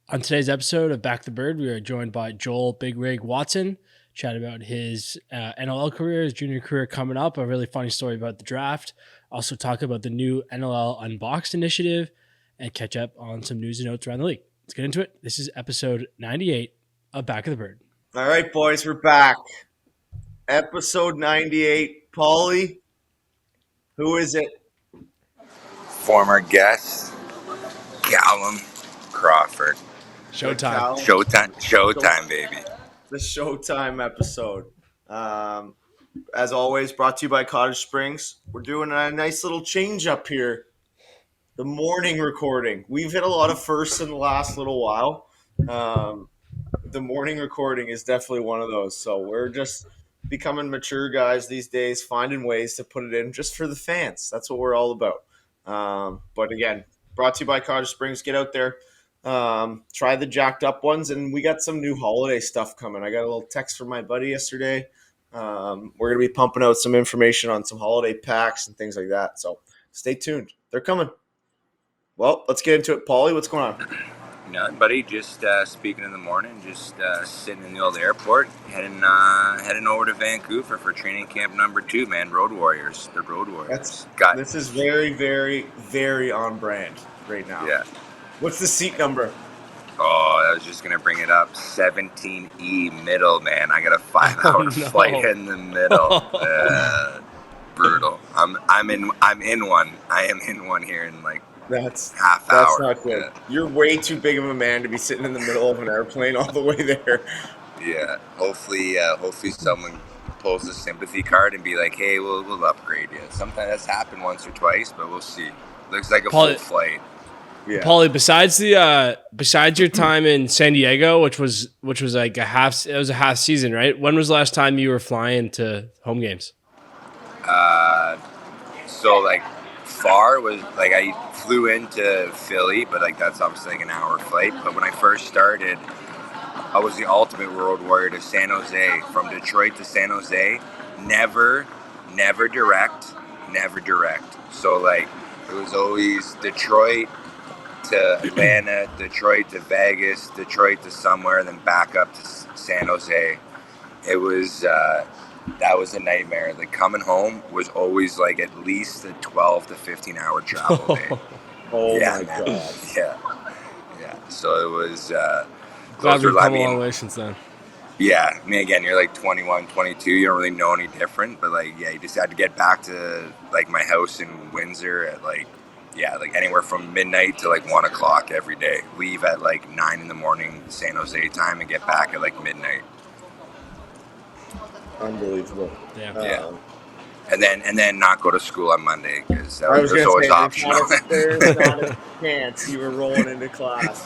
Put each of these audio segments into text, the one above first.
On today's episode of Back the Bird, we are joined by Joel Big Rig Watson, chat about his NLL career, his junior career coming up, a really funny story about the draft. Also talk about the new NLL Unboxed initiative and catch up on some news and notes around the league. Let's get into it. This is episode 98 of Back of the Bird. All right, boys, we're back. Episode 98. Paulie, who is it? Former guest, Callum Crawford. Showtime. Showtime, baby. The Showtime episode. As always, brought to you by Cottage Springs. We're doing a nice little change up here. The morning recording. We've hit a lot of firsts in the last little while. The morning recording is definitely one of those. So we're just becoming mature guys these days, finding ways to put it in just for the fans. That's what we're all about. But again, brought to you by Cottage Springs. Get out there, try the jacked up ones, and we got some new holiday stuff coming. I got a little text from my buddy yesterday. We're going to be pumping out some information on some holiday packs and things like that. So stay tuned. They're coming. Well, let's get into it. Paulie, what's going on? None, buddy. Just speaking in the morning, just sitting in the old airport, heading over to Vancouver for training camp number 2, man. Road Warriors. The Road Warriors. This is very, very, very on brand right now. Yeah. What's the seat number? Oh, I was just gonna bring it up. 17E middle, man. I got a 5-hour flight in the middle. Brutal. I'm in one. I am in one here in like half hour. That's not good. Yeah. You're way too big of a man to be sitting in the middle of an airplane all the way there. Yeah. Hopefully someone pulls the sympathy card and be like, "Hey, we'll upgrade you." Sometimes that's happened once or twice, but we'll see. Looks like a full flight. Yeah. Paulie, besides your time in San Diego, which was like a half season, right? When was the last time you were flying to home games? So like far was like I flew into Philly, but like that's obviously like an hour flight. But when I first started, I was the ultimate road warrior to San Jose. From Detroit to San Jose, never direct. So like it was always Detroit to Atlanta, Detroit to Vegas, Detroit to somewhere, then back up to San Jose. It was that was a nightmare. Like coming home was always like at least a 12 to 15 hour travel day. Oh yeah, my God. Yeah. So it was glad we've come a long way since then. Yeah, I mean, again, you're like 21, 22. You don't really know any different, but like, yeah, you just had to get back to like my house in Windsor at like anywhere from midnight to like 1 o'clock every day. Leave at like 9 in the morning San Jose time and get back at like midnight. Unbelievable. Yeah. And then not go to school on Monday because that was always optional. There's not a chance you were rolling into class.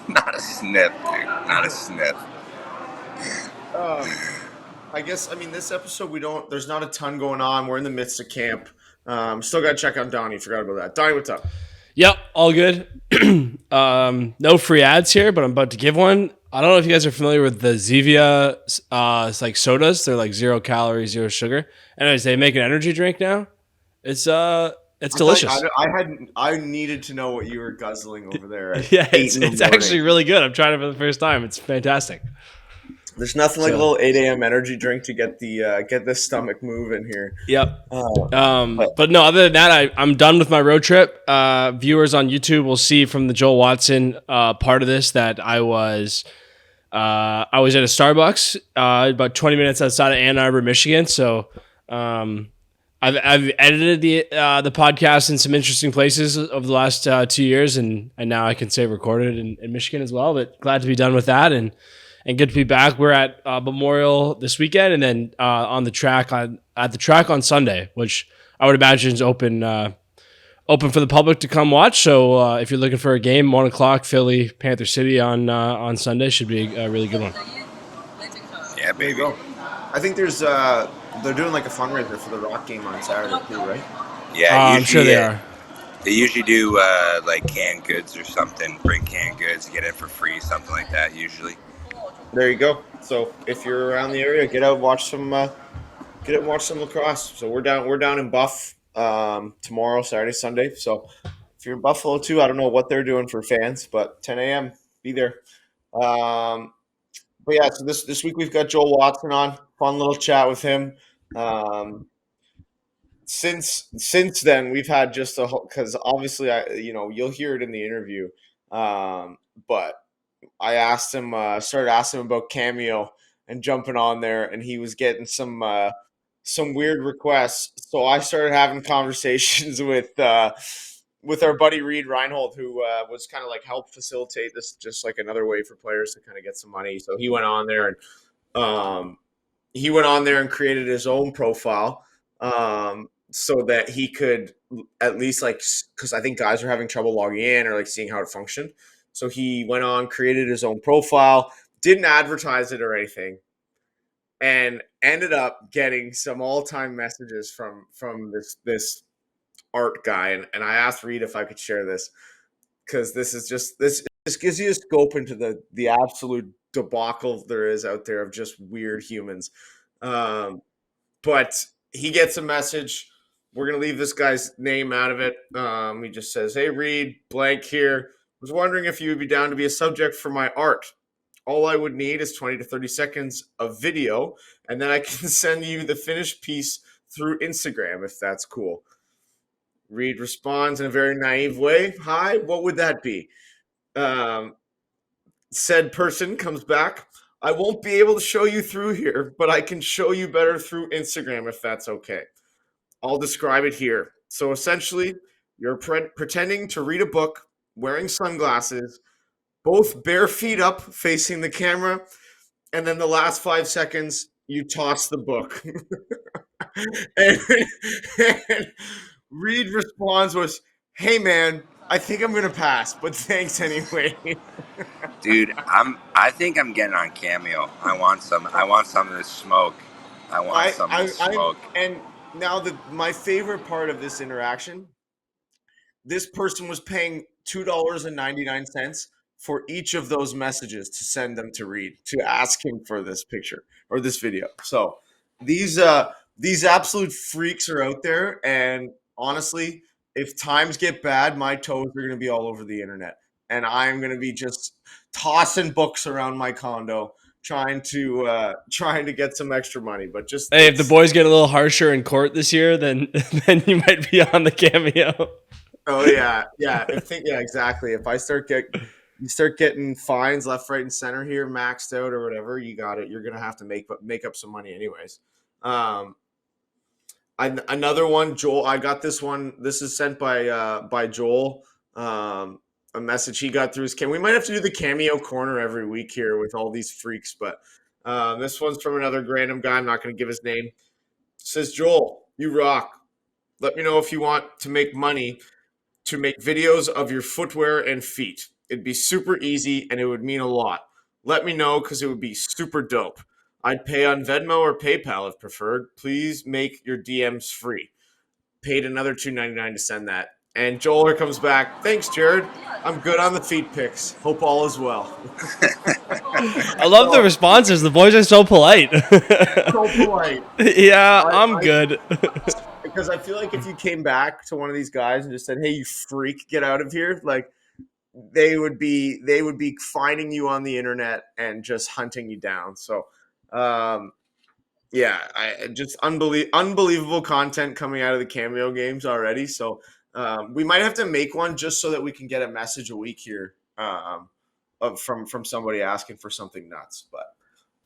Not a sniff, dude. Not a sniff. I guess, this episode, there's not a ton going on. We're in the midst of camp. Still got to check on Donnie. Forgot about that. Donnie, what's up? Yep, all good. No free ads here, but I'm about to give one. I don't know if you guys are familiar with the Zevia, it's like sodas. They're like 0 calories, 0 sugar. Anyways, they make an energy drink now. It's delicious. I needed to know what you were guzzling over there. Yeah, it's actually really good. I'm trying it for the first time. It's fantastic. There's nothing like a little 8 a.m. energy drink to get the stomach moving here. Yep. But no, other than that, I'm done with my road trip. Viewers on YouTube will see from the Joel Watson part of this that I was at a Starbucks about 20 minutes outside of Ann Arbor, Michigan. So I've edited the podcast in some interesting places over the last 2 years, and now I can say recorded in Michigan as well. But glad to be done with that and good to be back. We're at Memorial this weekend, and then at the track on Sunday, which I would imagine is open for the public to come watch. So if you're looking for a game, 1 o'clock, Philly Panther City on Sunday should be a really good one. Yeah, baby. I think there's they're doing like a fundraiser for the Rock game on Saturday too, right? Yeah, I'm sure they are. They usually do like canned goods or something. Bring canned goods, get it for free, something like that. Usually. There you go. So if you're around the area, get out and watch some lacrosse. So we're down in Buff tomorrow, Saturday, Sunday. So if you're in Buffalo too, I don't know what they're doing for fans, but 10 a.m. Be there. But yeah, so this week we've got Joel Watson on. Fun little chat with him. Um, since then we've had just a whole, because obviously you'll hear it in the interview. But I asked him, started asking him about Cameo and jumping on there, and he was getting some weird requests. So I started having conversations with our buddy Reed Reinhold, who was kind of like help facilitate this, just like another way for players to kind of get some money. So he went on there and created his own profile, so that he could at least, like, because I think guys are having trouble logging in or like seeing how it functioned. So he went on, created his own profile, didn't advertise it or anything, and ended up getting some all-time messages from this art guy. And I asked Reed if I could share this, because this gives you a scope into the absolute debacle there is out there of just weird humans. But he gets a message. We're going to leave this guy's name out of it. He just says, "Hey, Reed, blank here. Was wondering if you would be down to be a subject for my art. All I would need is 20 to 30 seconds of video, and then I can send you the finished piece through Instagram, if that's cool." Reed responds in a very naive way, "Hi, what would that be?" Said person comes back, "I won't be able to show you through here, but I can show you better through Instagram if that's okay. I'll describe it here. So essentially, you're pretending to read a book, wearing sunglasses, both bare feet up facing the camera, and then the last 5 seconds, you toss the book." and, and Reed responds was, "Hey man, I think I'm gonna pass, but thanks anyway." Dude, I think I'm getting on Cameo. I want some of this smoke. I want some of this smoke. And now my favorite part of this interaction, this person was paying $2.99 for each of those messages to send them to Reed to ask him for this picture or this video. So these absolute freaks are out there, and honestly, if times get bad, my toes are going to be all over the internet, and I'm going to be just tossing books around my condo trying to get some extra money. But just, hey, if the boys get a little harsher in court this year, then you might be on the Cameo. Oh yeah, exactly. If I start getting fines left, right, and center here, maxed out or whatever, you got it. You're gonna have to make up some money anyways. Another one, Joel. I got this one. This is sent by Joel. A message he got through his we might have to do the Cameo corner every week here with all these freaks, but this one's from another random guy. I'm not going to give his name. It says, "Joel, you rock. Let me know if you want to make money to make videos of your footwear and feet. It'd be super easy and it would mean a lot. Let me know because it would be super dope. I'd pay on Venmo or PayPal if preferred. Please make your DMs free." Paid another $2.99 to send that. And Joel comes back, "Thanks, Jared. I'm good on the feet pics. Hope all is well." I love the responses. The boys are so polite. So polite. Yeah, I'm good. Because I feel like if you came back to one of these guys and just said, "Hey, you freak, get out of here," like they would be finding you on the internet and just hunting you down. So, yeah, I just unbelievable content coming out of the Cameo games already. So we might have to make one just so that we can get a message a week here from somebody asking for something nuts. But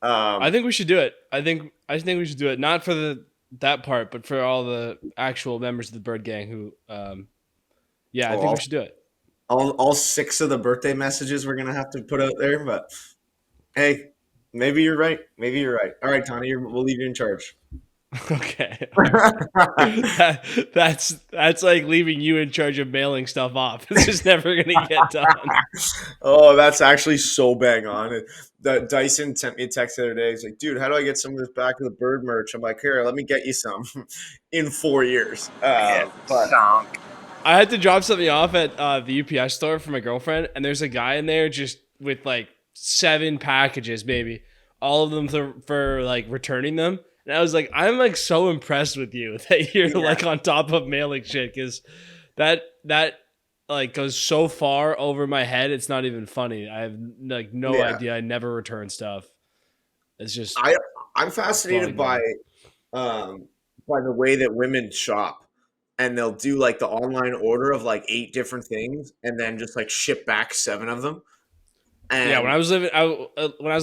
I think we should do it. I think we should do it, not for that part, but for all the actual members of the Bird Gang who, I think we should do it. All 6 of the birthday messages we're gonna have to put out there. But hey, maybe you're right. All right, Tony, we'll leave you in charge. Okay. That's like leaving you in charge of mailing stuff off. It's just never gonna get done. Oh, that's actually so bang on. Dyson sent me a text the other day. He's like, "Dude, how do I get some of this back of the Bird merch?" I'm like, "Here, let me get you some in 4 years." But I had to drop something off at the UPS store for my girlfriend, and there's a guy in there just with like 7 packages, maybe, all of them for like returning them. And I was like, I'm like so impressed with you that you're like on top of mailing shit, because that like goes so far over my head, it's not even funny. I have like no idea. I never return stuff. It's just I'm fascinated by the way that women shop, and they'll do like the online order of like 8 different things and then just like ship back 7 of them. And when I was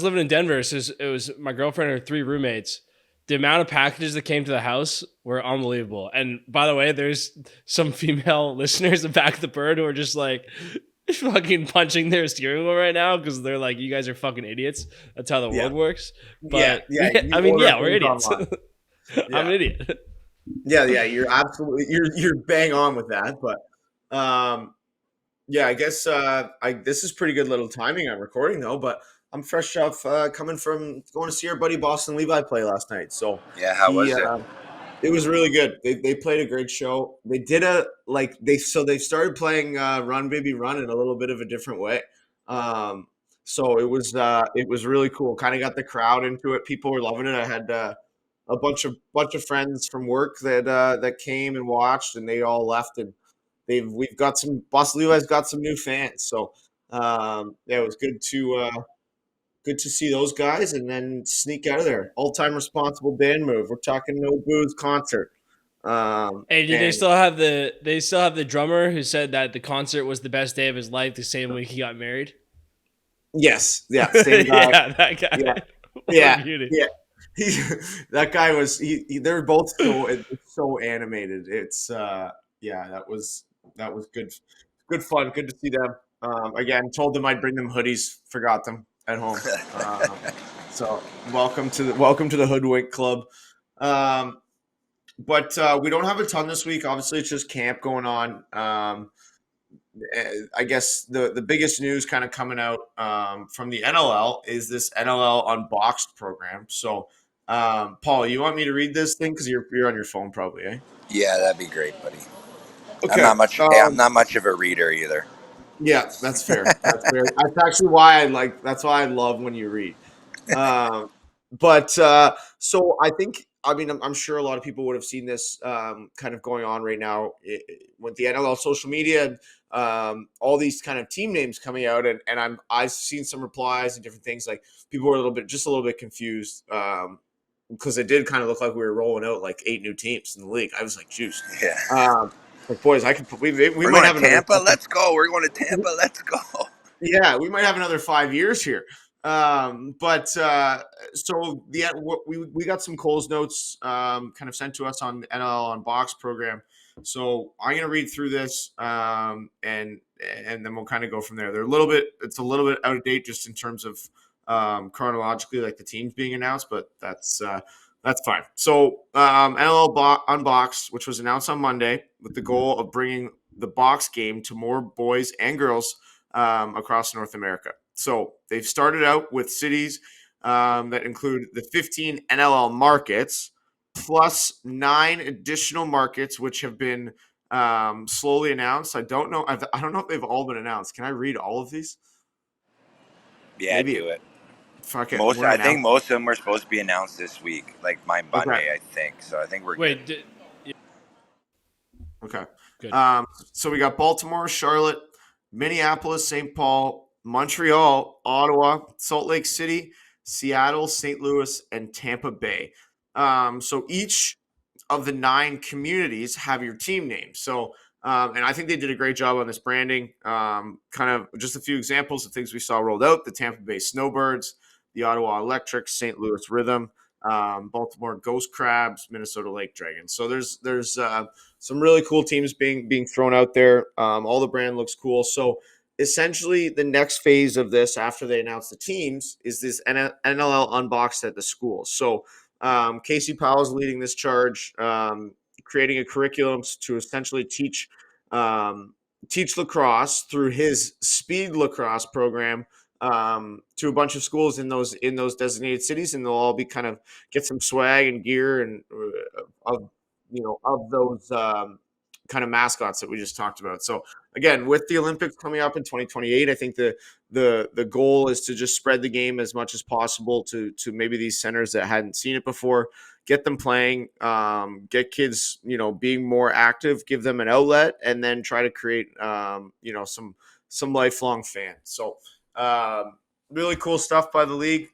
living in Denver, it was my girlfriend and her 3 roommates. The amount of packages that came to the house were unbelievable. And by the way, there's some female listeners in Back of the Bird who are just like fucking punching their steering wheel right now because they're like, you guys are fucking idiots. That's how the world works. But I mean, we're idiots. I'm an idiot. Yeah, you're absolutely you're bang on with that. But I guess this is pretty good little timing on recording though. But I'm fresh off coming from going to see our buddy Boston Levi play last night. So how was it? It was really good. They played a great show. They did they started playing Run Baby Run in a little bit of a different way. So it was really cool. Kind of got the crowd into it. People were loving it. I had a bunch of friends from work that came and watched, and they all left. And we've got some Boston Levi's got some new fans. So it was good to see those guys and then sneak out of there. All-time responsible band move. We're talking no booze concert. Hey, they still have the drummer who said that the concert was the best day of his life the same week he got married? Yes. Yeah. Same guy. Yeah, that guy. Yeah. That guy was they're both so animated. It's that was good. Good fun. Good to see them. Again, told them I'd bring them hoodies, forgot them at home. So welcome to the Hoodwink Club. But we don't have a ton this week. Obviously, it's just camp going on. I guess the biggest news kind of coming out from the NLL is this NLL Unboxed program. So, Paul, you want me to read this thing because you're on your phone probably, eh? Yeah, that'd be great, buddy. Okay. I'm not much of a reader either. Yeah, that's fair. That's fair. That's actually why that's why I love when you read. But so I'm sure a lot of people would have seen this kind of going on right now with the NLL social media and all these kind of team names coming out, and I've seen some replies and different things. Like people were a little bit confused because it did kind of look like we were rolling out like 8 new teams in the league. I was like, juiced. Yeah. Like boys, we might have Tampa. Let's go. We're going to Tampa. Let's go. Yeah, we might have another 5 years here. So we got some Coles notes kind of sent to us on the NLL Unboxed program. So I'm gonna read through this and then we'll kind of go from there. It's a little bit out of date just in terms of chronologically, like the teams being announced, but that's fine. So NLL Unboxed, which was announced on Monday, with the goal of bringing the box game to more boys and girls across North America. So they've started out with cities that include the 15 NLL markets plus 9 additional markets, which have been slowly announced. I don't know if they've all been announced. Can I read all of these? Yeah, maybe. Do it. Fuck it. I think most of them were supposed to be announced this week, like my Monday, okay. I think. So I think we're good. Okay. Good. So we got Baltimore, Charlotte, Minneapolis, St. Paul, Montreal, Ottawa, Salt Lake City, Seattle, St. Louis, and Tampa Bay. So each of the 9 communities have your team name. So, and I think they did a great job on this branding. Kind of just a few examples of things we saw rolled out: the Tampa Bay Snowbirds, the Ottawa Electric, St. Louis Rhythm, Baltimore Ghost Crabs, Minnesota Lake Dragons. So there's some really cool teams being thrown out there. All the brand looks cool. So essentially, the next phase of this, after they announce the teams, is this NLL Unboxed at the school. So Casey Powell's leading this charge, creating a curriculum to essentially teach lacrosse through his speed lacrosse program to a bunch of schools in those designated cities, and they'll all be kind of get some swag and gear and of those kind of mascots that we just talked about. So again, with the Olympics coming up in 2028, I think the goal is to just spread the game as much as possible to maybe these centers that hadn't seen it before. get them playing, get kids, being more active, give them an outlet, and then try to create, some lifelong fans. So, really cool stuff by the league.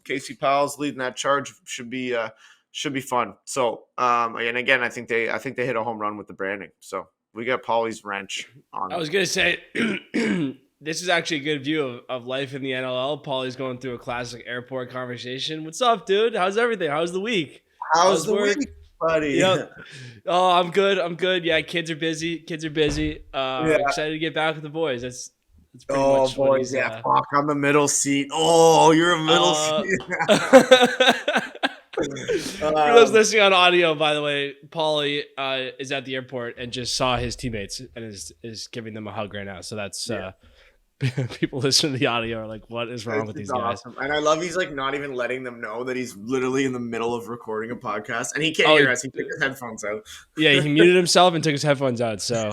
Casey Powell's leading that charge. Should be fun. So, and again, I think they hit a home run with the branding. So we got Paulie's wrench on. I was gonna say this is actually a good view of life in the NLL. Paulie's going through a classic airport conversation. What's up, dude? How's everything? How's the week? How's the week, buddy? Yep. Oh, I'm good. Yeah, kids are busy. Excited to get back with the boys. That's pretty much boys, fuck, I'm the middle seat. Oh, you're a middle seat. For those listening on audio, by the way, Paulie is at the airport and just saw his teammates and is giving them a hug right now. So that's people listening to the audio are like, what is wrong with these guys? Awesome. And I love he's like not even letting them know that he's literally in the middle of recording a podcast and he can't hear us. He took his headphones out. Yeah, he muted himself and took his headphones out. So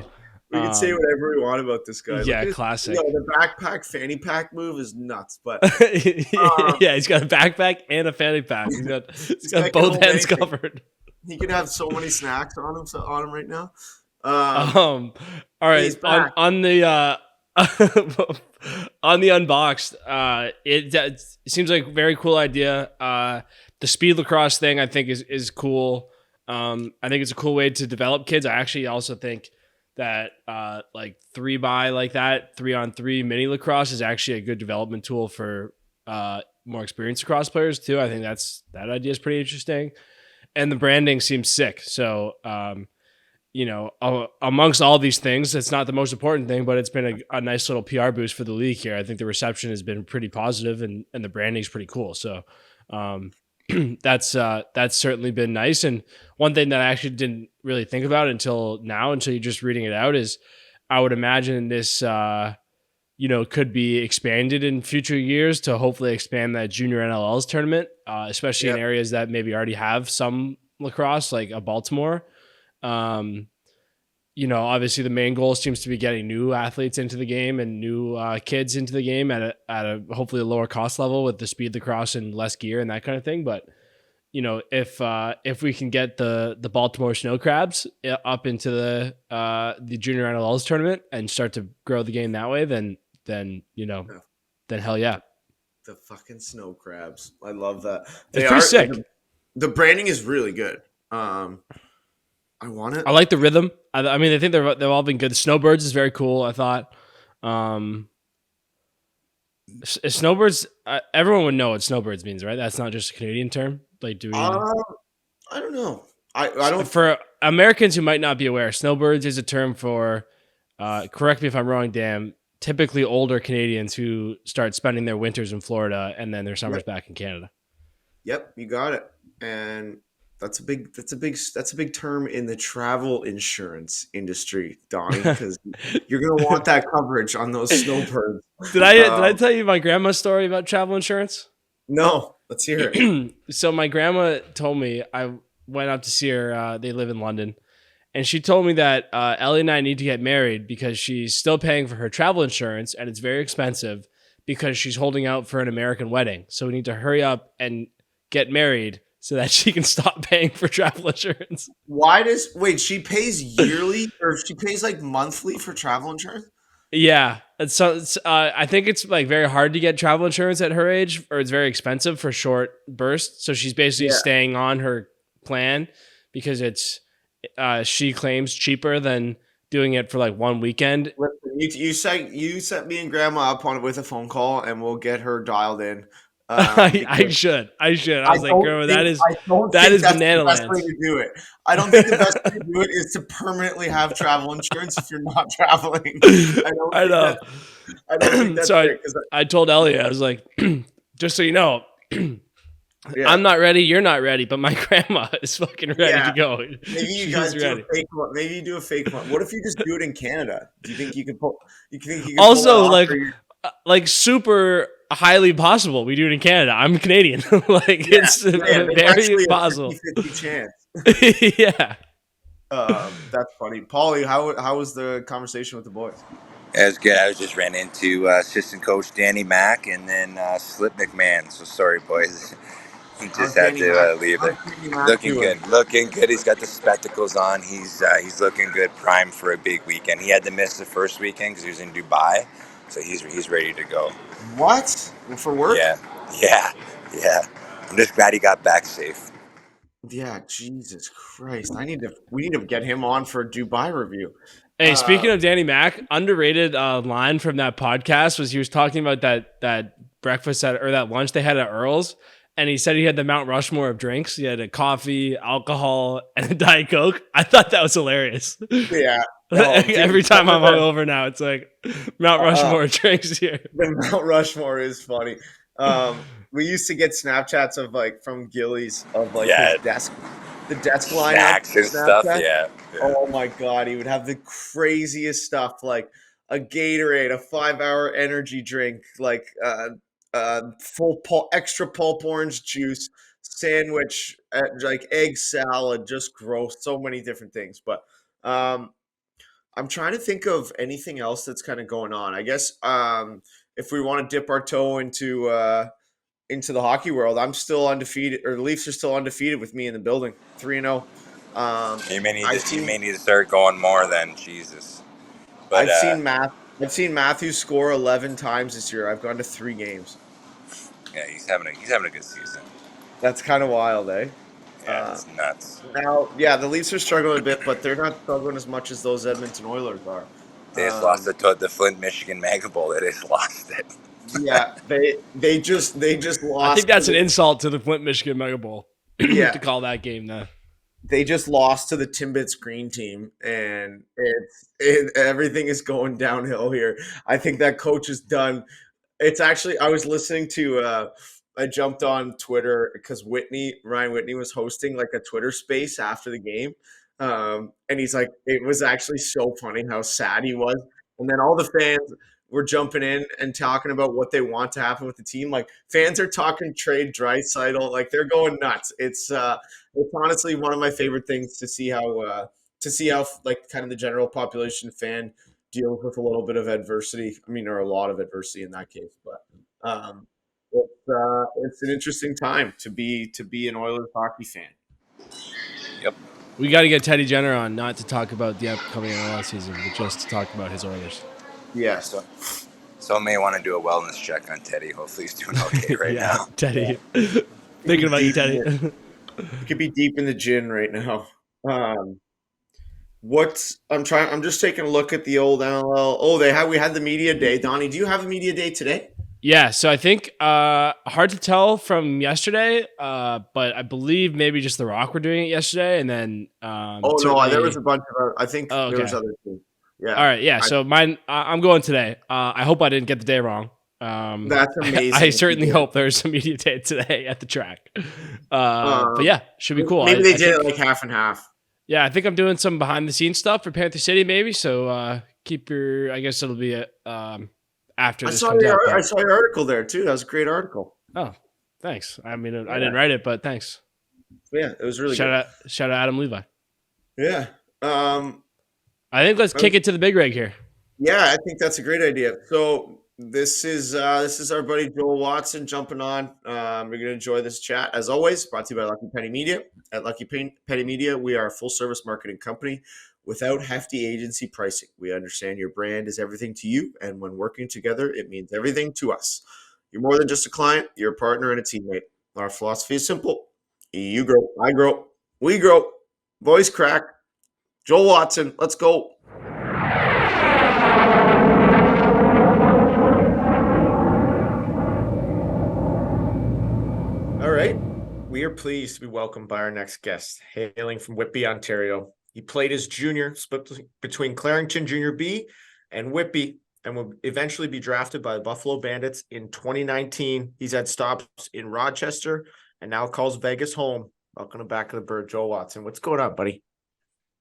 we can say whatever we want about this guy. Yeah, classic. The backpack fanny pack move is nuts, but yeah, he's got a backpack and a fanny pack. He's got both hands covered. He could have so many snacks on him right now. All right, on the on the Unboxed, it seems like a very cool idea. The speed lacrosse thing I think is cool. I think it's a cool way to develop kids. I actually also think that like 3x like that 3-on-3 mini lacrosse is actually a good development tool for more experienced lacrosse players too. I think that idea is pretty interesting, and the branding seems sick. So amongst all these things, it's not the most important thing, but it's been a nice little PR boost for the league here. I think the reception has been pretty positive, and the branding is pretty cool. So that's certainly been nice. And one thing that I actually didn't really think about until you're just reading it out is I would imagine this, could be expanded in future years to hopefully expand that junior NLLs tournament, especially in areas that maybe already have some lacrosse, like a Baltimore. Obviously the main goal seems to be getting new athletes into the game and new kids into the game at a hopefully a lower cost level with the speed lacrosse and less gear and that kind of thing. But if we can get the Baltimore Snow Crabs up into the junior NLLs tournament and start to grow the game that way, then hell yeah. The fucking Snow Crabs, I love that. It's pretty sick. The branding is really good. I want it. I like the rhythm. I mean, I think they've all been good. Snowbirds is very cool, I thought. Snowbirds, everyone would know what snowbirds means, right? That's not just a Canadian term. Like, do we? I don't know. I don't. For Americans who might not be aware, snowbirds is a term for. Correct me if I'm wrong, Dan. Typically, older Canadians who start spending their winters in Florida and then their summers back in Canada. Yep, you got it. And that's a big term in the travel insurance industry, Donnie, because you're gonna want that coverage on those snowbirds. Did I tell you my grandma's story about travel insurance? No, let's hear it. So my grandma told me, I went up to see her. They live in London, and she told me that Ellie and I need to get married because she's still paying for her travel insurance, and it's very expensive because she's holding out for an American wedding. So we need to hurry up and get married so that she can stop paying for travel insurance. She pays yearly or she pays like monthly for travel insurance? Yeah. So I think it's like very hard to get travel insurance at her age, or it's very expensive for short bursts. So she's basically staying on her plan because it's, she claims, cheaper than doing it for like one weekend. You set me and Grandma up with a phone call and we'll get her dialed in. I should. I was like, girl, that is banana land. Way to do it. I don't think the best way to do it is to permanently have travel insurance if you're not traveling. I know. I don't think that's so fair, I told Elliot, I was like, just so you know, I'm not ready. You're not ready, but my grandma is fucking ready to go. Maybe you guys do a fake one. Maybe you do a fake one. What if you just do it in Canada? Do you think you can pull? You think you can also like super highly possible we do it in Canada. I'm Canadian. It's very possible. 50-50 chance. Yeah. That's funny. Paulie, how was the conversation with the boys? It was good. I was just ran into assistant coach Danny Mack and then Slip McMahon. So sorry, boys. He How's just had Danny Mac? to leave How's there. Danny Mac doing? Looking good. He's got the spectacles on. He's looking good, primed for a big weekend. He had to miss the first weekend because he was in Dubai, so he's ready to go. What? For work? Yeah, yeah, yeah. I'm just glad he got back safe. Yeah, Jesus Christ. We need to get him on for a Dubai review. Hey, speaking of Danny Mac, underrated line from that podcast was he was talking about that breakfast or that lunch they had at Earl's, and he said he had the Mount Rushmore of drinks. He had a coffee, alcohol, and a Diet Coke. I thought that was hilarious. Yeah. No, dude, Every time I'm hungover now, it's like Mount Rushmore of drinks here. The Mount Rushmore is funny. We used to get Snapchats of like from Gillies of like his desk, the desk lineup, snacks and stuff. Yeah. Oh my god, he would have the craziest stuff like a Gatorade, a 5-hour energy drink, like extra pulp orange juice, sandwich, like egg salad, just gross, so many different things. But I'm trying to think of anything else that's kind of going on. I guess if we want to dip our toe into the hockey world, I'm still undefeated, or the Leafs are still undefeated with me in the building, 3-0. You may need to start going more than Jesus. But I've seen Matthew score 11 times this year. I've gone to 3 games. Yeah, he's having a good season. That's kind of wild, eh? Yeah, it's nuts. Now, yeah, the Leafs are struggling a bit, but they're not struggling as much as those Edmonton Oilers are. They just lost the Flint, Michigan Mega Bowl. They just lost it. Yeah, they just lost. I think that's an insult to the Flint, Michigan Mega Bowl. Yeah, to call that game that. They just lost to the Timbits Green team, and everything is going downhill here. I think that coach is done. It's actually, I was listening to I jumped on Twitter because Ryan Whitney was hosting like a Twitter space after the game. And he's like, it was actually so funny how sad he was. And then all the fans were jumping in and talking about what they want to happen with the team. Like fans are talking trade Draisaitl, like they're going nuts. It's honestly one of my favorite things to see how like kind of the general population fan deals with a little bit of adversity. I mean, or a lot of adversity in that case, but it's an interesting time to be an Oilers hockey fan. Yep. We got to get Teddy Jenner on, not to talk about the upcoming NLL season, but just to talk about his Oilers. Yeah. So may want to do a wellness check on Teddy. Hopefully he's doing okay now. Teddy. Yeah. Thinking about you, Teddy. You could be deep in the gin right now. I'm just taking a look at the old NLL. Oh, we had the media day. Donnie, do you have a media day today? Yeah, so I think hard to tell from yesterday, but I believe maybe just The Rock were doing it yesterday, and then there was a bunch of I think there was other things. Yeah. All right, yeah. So mine, I'm going today. I hope I didn't get the day wrong. That's amazing. I certainly hope there's a media day today at the track. But yeah, should be cool. Maybe they did it like half and half. Yeah, I think I'm doing some behind the scenes stuff for Panther City, maybe. So keep your. I guess it'll be after this comes out. I saw your article there too. That was a great article. Oh, thanks. I mean, I didn't write it, but thanks. Yeah, it was really good. Shout out Adam Levi. Yeah. I think let's kick it to the big rig here. Yeah, I think that's a great idea. So this is our buddy Joel Watson jumping on. We're gonna enjoy this chat as always. Brought to you by Lucky Penny Media. At Lucky Penny Media, we are a full service marketing company without hefty agency pricing. We understand your brand is everything to you, and when working together, it means everything to us. You're more than just a client; you're a partner and a teammate. Our philosophy is simple: you grow, I grow, we grow. Voice crack. Joel Watson, let's go. All right. We are pleased to be welcomed by our next guest, hailing from Whitby, Ontario. He played his junior split between Clarington Junior B and Whitby and will eventually be drafted by the Buffalo Bandits in 2019. He's had stops in Rochester and now calls Vegas home. Welcome back to the Bird, Joel Watson. What's going on, buddy?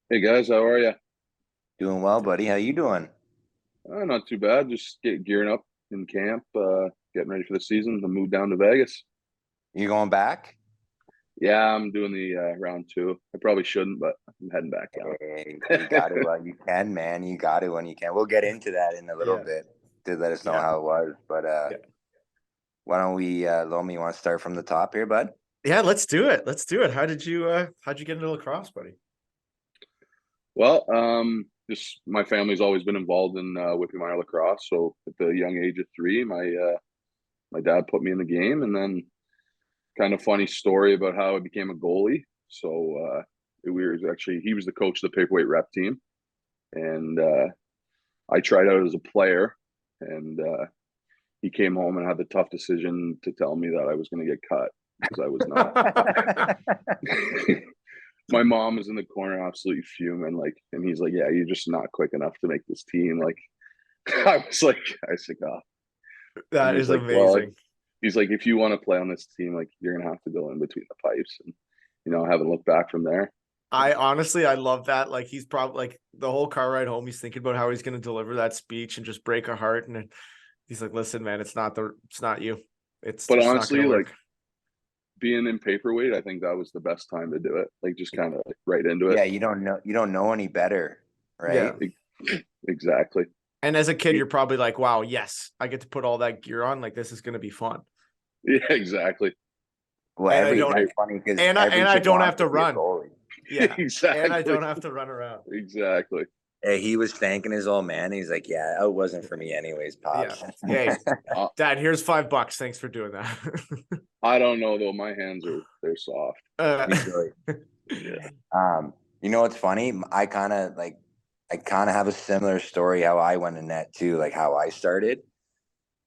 Hey, guys. How are you? Doing well, buddy. How you doing? Not too bad. Just gearing up in camp, getting ready for the season to move down to Vegas. You going back? Yeah, I'm doing the round 2. I probably shouldn't, but I'm heading back down. Hey, you got to. You can, man. You got to when you can. We'll get into that in a little bit to let us know how it was. But why don't we, Lomi, you want to start from the top here, bud? Yeah, let's do it. Let's do it. How'd you get into lacrosse, buddy? Well, just my family's always been involved in Whitby minor lacrosse. So at the young age of 3, my dad put me in the game, and then kind of funny story about how I became a goalie. So he was the coach of the paperweight rep team, and I tried out as a player, and he came home and had the tough decision to tell me that I was going to get cut because I was not. My mom was in the corner absolutely fuming, and he's like, yeah, you're just not quick enough to make this team. I said, oh. That is like, amazing. well, he's like, if you want to play on this team, you're going to have to go in between the pipes, and, haven't looked back from there. I love that. He's probably the whole car ride home, he's thinking about how he's going to deliver that speech and just break our heart. And he's like, listen, man, it's not you. But honestly, being in paperweight, I think that was the best time to do it. Just kind of right into it. Yeah, you don't know any better, right? Yeah, exactly. And as a kid, you're probably like, wow, yes, I get to put all that gear on. This is going to be fun. Yeah, exactly. Well, and funny because I don't have to run. Yeah, exactly. And I don't have to run around. Exactly. Hey, he was thanking his old man. He's like, yeah, it wasn't for me anyways, Pops. Yeah. Hey, Dad, here's $5. Thanks for doing that. I don't know, though. My hands they're soft. Yeah. You know what's funny? I kind of have a similar story how I went in net too, how I started.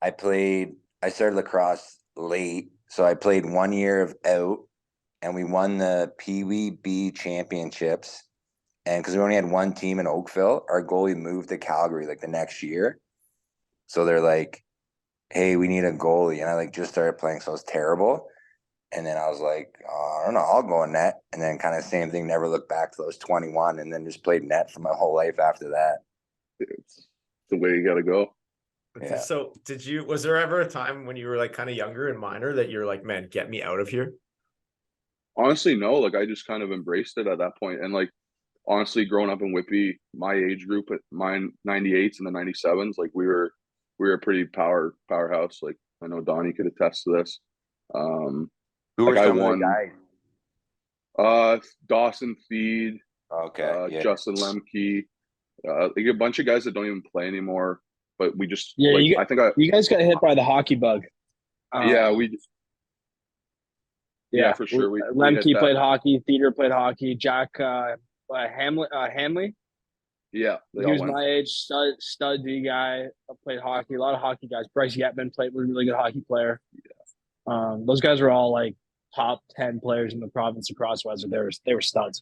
I started lacrosse late. So I played 1 year of out, and we won the Pee Wee B championships. And because we only had one team in Oakville, our goalie moved to Calgary the next year. So they're like, hey, we need a goalie. And I just started playing, so it was terrible. And then I was like, I don't know, I'll go in net. And then kind of same thing, never looked back till I was 21, and then just played net for my whole life after that. It's the way you got to go. Yeah. So was there ever a time when you were kind of younger and minor that you're like, man, get me out of here? Honestly, no. I just kind of embraced it at that point. And honestly, growing up in Whitby, my age group, at my 98s and the 97s, we were a pretty powerhouse. I know Donnie could attest to this. Who were some of the guys? Dawson Feed. Okay. Yeah. Justin Lemke. A bunch of guys that don't even play anymore. But we just you guys got hit by the hockey bug. Yeah, for sure. Lemke played hockey. Theater played hockey. Jack Hanley. Yeah, he was my age. Stud D guy. Played hockey. A lot of hockey guys. Bryce Yetman was a really good hockey player. Yeah. Those guys were all top 10 players in the province of Crosswest. They were studs.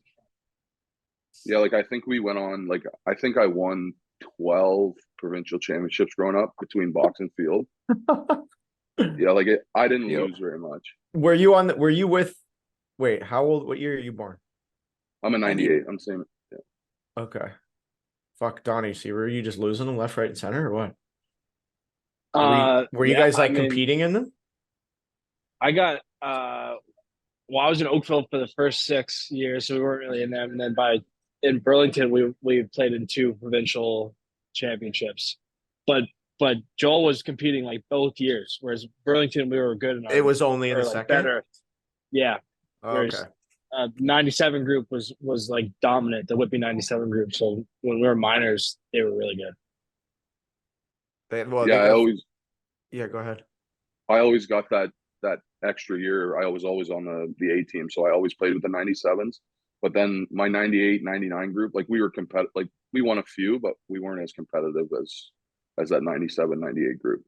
Yeah, I think we went on. I think I won 12 provincial championships growing up between box and field. Yeah, I didn't lose very much. Were you with? Wait, how old? What year are you born? I'm a 98. I'm saying. Yeah. Okay. Fuck, Donnie. See, were you just losing them left, right, and center, or what? Were you guys competing in them? I got. Well, I was in Oakville for the first 6 years, so we weren't really in them. And then in Burlington, we played in 2 provincial championships, but Joel was competing both years, whereas Burlington we were good enough. It was only in the second. Better. Yeah. Oh, okay. 97 group was dominant, the Whitby 97 group. So when we were minors, they were really good. Go ahead. I always got that extra year. I was always on the A team, so I always played with the 97s. But then my 98, 99 group, we were competitive. We won a few, but we weren't as competitive as that 97, 98 group.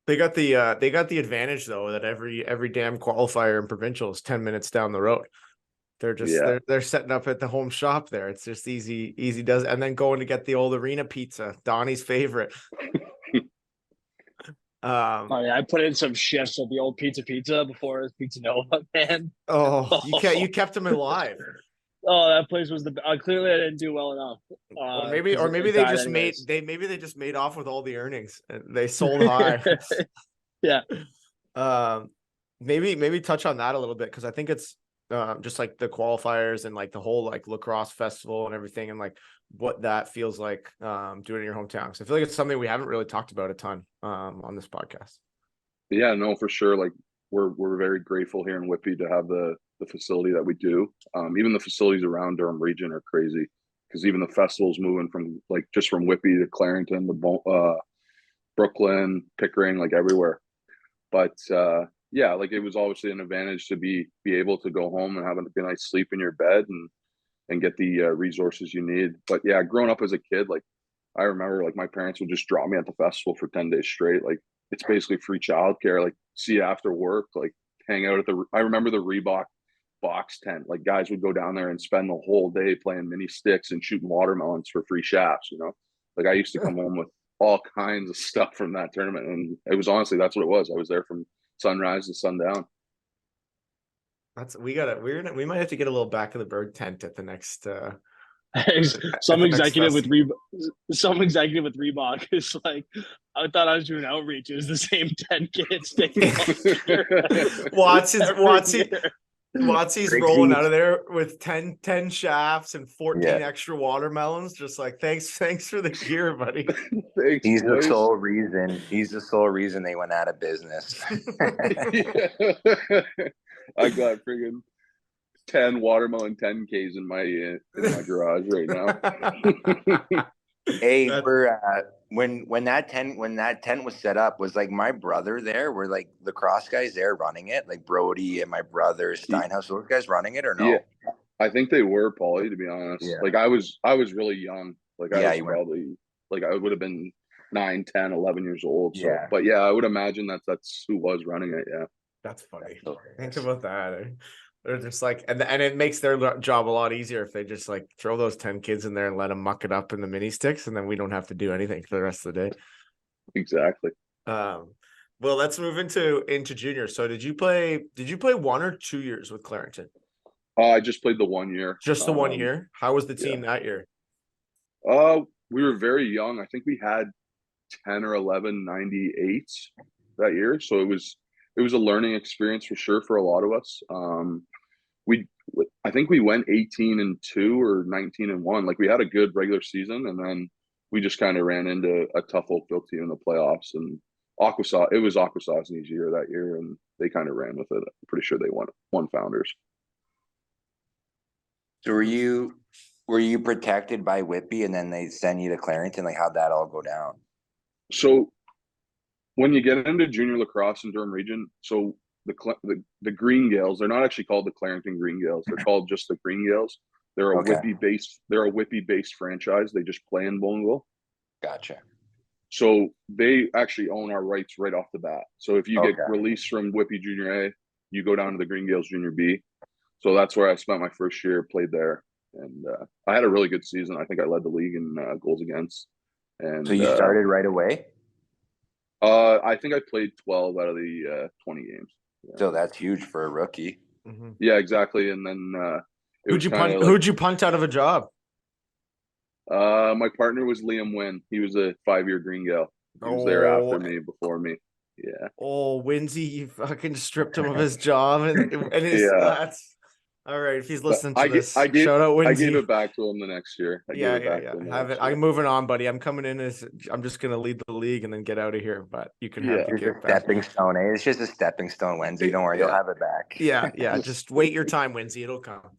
They got the advantage though that every damn qualifier in provincial is 10 minutes down the road. They're just they're setting up at the home shop there. It's just easy does, and then going to get the old arena pizza, Donnie's favorite. I put in some shifts at the old Pizza before it was Pizza Nova, man. Oh, you kept him alive. Oh, that place was clearly I didn't do well enough. Or maybe they just made off with all the earnings and they sold high. Yeah. Maybe touch on that a little bit, because I think it's just the qualifiers and the whole lacrosse festival and everything, and what that feels like doing in your hometown. Because I feel like it's something we haven't really talked about a ton on this podcast. Yeah, no, for sure. we're very grateful here in Whitby to have the facility that we do. Even the facilities around Durham region are crazy, because even the festivals moving from like just from Whitby to Clarington to Brooklyn, Pickering, like everywhere. But yeah, like it was obviously an advantage to be able to go home and have a nice sleep in your bed and get the resources you need. But yeah, growing up as a kid, like I remember like my parents would just drop me at the festival for 10 days straight. Like it's basically free childcare. Like see you after work, like hang out at I remember the Reebok box tent. Like guys would go down there and spend the whole day playing mini sticks and shooting watermelons for free shafts, you know? Like I used to come home with all kinds of stuff from that tournament. And it was honestly, that's what it was. I was there from sunrise to sundown. We might have to get a little back of the bird tent at the next some executive with festival. Reebok is like, I thought I was doing outreach. It was the same 10 kids taking Watsy's rolling out of there with 10 shafts and 14 extra watermelons. Just like, thanks for the gear, buddy. Thanks, He's boys. the sole reason. He's the sole reason they went out of business. I got friggin' 10 watermelon 10Ks in my garage right now. Hey, we're when that tent was set up, was like my brother there? Were like lacrosse guys there running it? Like Brody and my brother Steinhaus, those guys running it or no? Yeah, I think they were, Paulie, to be honest. Yeah. Like I was really young. Like I was probably like I would have been 9, 10, 11 years old. So but yeah, I would imagine that's who was running it. Yeah. That's funny. Think about that. They're just like, and it makes their job a lot easier if they just like throw those 10 kids in there and let them muck it up in the mini sticks, and then we don't have to do anything for the rest of the day. Exactly. Well, let's move into junior. So did you play 1 or 2 years with Clarington? I just played the 1 year. Just the 1 year? How was the team that year? We were very young. I think we had 10 or 11 98s that year. So it was a learning experience for sure for a lot of us. I think we went 18-2 or 19-1. Like we had a good regular season, and then we just kind of ran into a tough Oakville team in the playoffs. And it was Aquasauce's year that year, and they kind of ran with it. I'm pretty sure they won Founders. So were you protected by Whitby, and then they send you to Clarington? Like how'd that all go down? So when you get into junior lacrosse in Durham region, so the Green Gales, they're not actually called the Clarington Green Gales. They're called just the Green Gales. They're a Whitby-based franchise. They just play in Bonneville. Gotcha. So they actually own our rights right off the bat. So if you get released from Whitby Junior A, you go down to the Green Gales Junior B. So that's where I spent my first year, played there. And I had a really good season. I think I led the league in goals against. And so you started right away? I think I played 12 out of the 20 games. Yeah. So that's huge for a rookie. Mm-hmm. Yeah, exactly. And then who'd you punt out of a job? My partner was Liam Wynn. He was a 5-year Green Gale. He was there after me, before me. Yeah. Oh, Winsy, you fucking stripped him of his job and his that's all right. If he's listening to this, shout out Winsy. I gave it back to him the next year. I'm moving on, buddy. I'm coming in I'm just gonna lead the league and then get out of here. But you can have the gift back. Stepping stone, eh? It's just a stepping stone, Winsy. Don't worry, you'll have it back. Yeah. Just wait your time, Winsy. It'll come.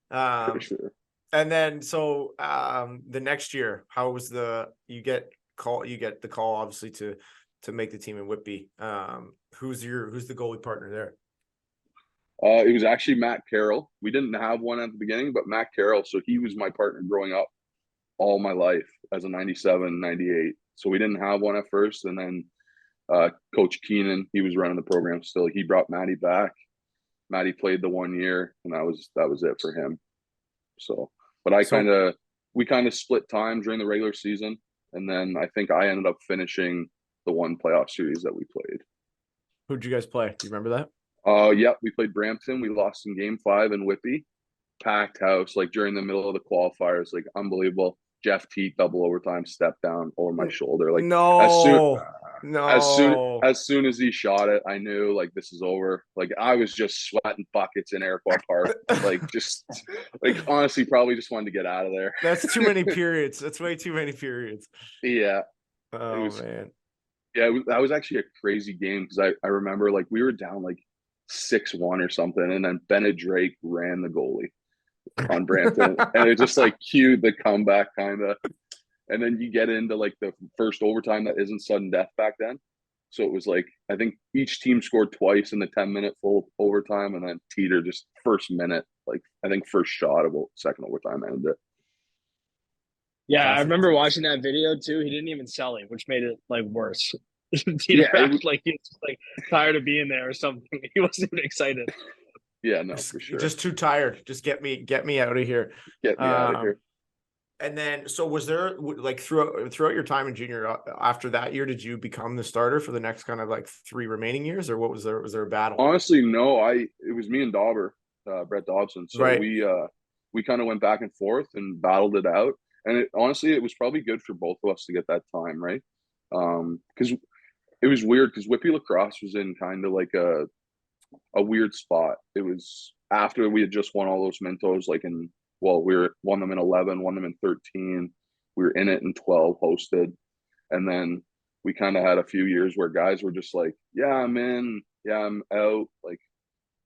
For sure. And then so the next year, how was you get the call obviously to make the team in Whitby. Who's the goalie partner there? It was actually Matt Carroll. We didn't have one at the beginning, but Matt Carroll. So he was my partner growing up all my life as a 97, 98. So we didn't have one at first. And then Coach Keenan, he was running the program still. He brought Matty back. Matty played the 1 year, and that was it for him. So, but we kind of split time during the regular season. And then I think I ended up finishing the one playoff series that we played. Who'd you guys play? Do you remember that? Yeah, we played Brampton. We lost in game 5 in Whitby. Packed house, like during the middle of the qualifiers, like unbelievable. Jeff Teat double overtime step down over my shoulder. Like as soon as he shot it, I knew like this is over. Like I was just sweating buckets in Iroquois Park. Honestly, probably just wanted to get out of there. That's too many periods. That's way too many periods. Yeah. Oh man. Yeah, that was actually a crazy game because I remember like we were down like 6-1 or something, and then Bennett Drake ran the goalie on Brampton, and it just like cued the comeback kind of. And then you get into like the first overtime that isn't sudden death back then. So it was like, I think each team scored twice in the 10-minute full overtime. And then Teeter just first minute, like I think first shot of second overtime ended it. Yeah, I remember watching that video too. He didn't even sell it, which made it like worse. Teeter acted like he was like tired of being there or something. He wasn't even excited. Yeah, no, for sure. Just too tired. Just get me out of here. Get me out of here. And then, so was there like throughout your time in junior, after that year, did you become the starter for the next kind of like 3 remaining years, or what was there? Was there a battle? Honestly, no. It was me and Dauber, Brett Dobson. So right. we kind of went back and forth and battled it out. And honestly, it was probably good for both of us to get that time, right? Because it was weird because Whitby lacrosse was in kind of like a weird spot. It was after we had just won all those Mintos, like we won them in 11, won them in 13. We were in it in 12, hosted. And then we kind of had a few years where guys were just like, yeah, I'm in. Yeah, I'm out. Like,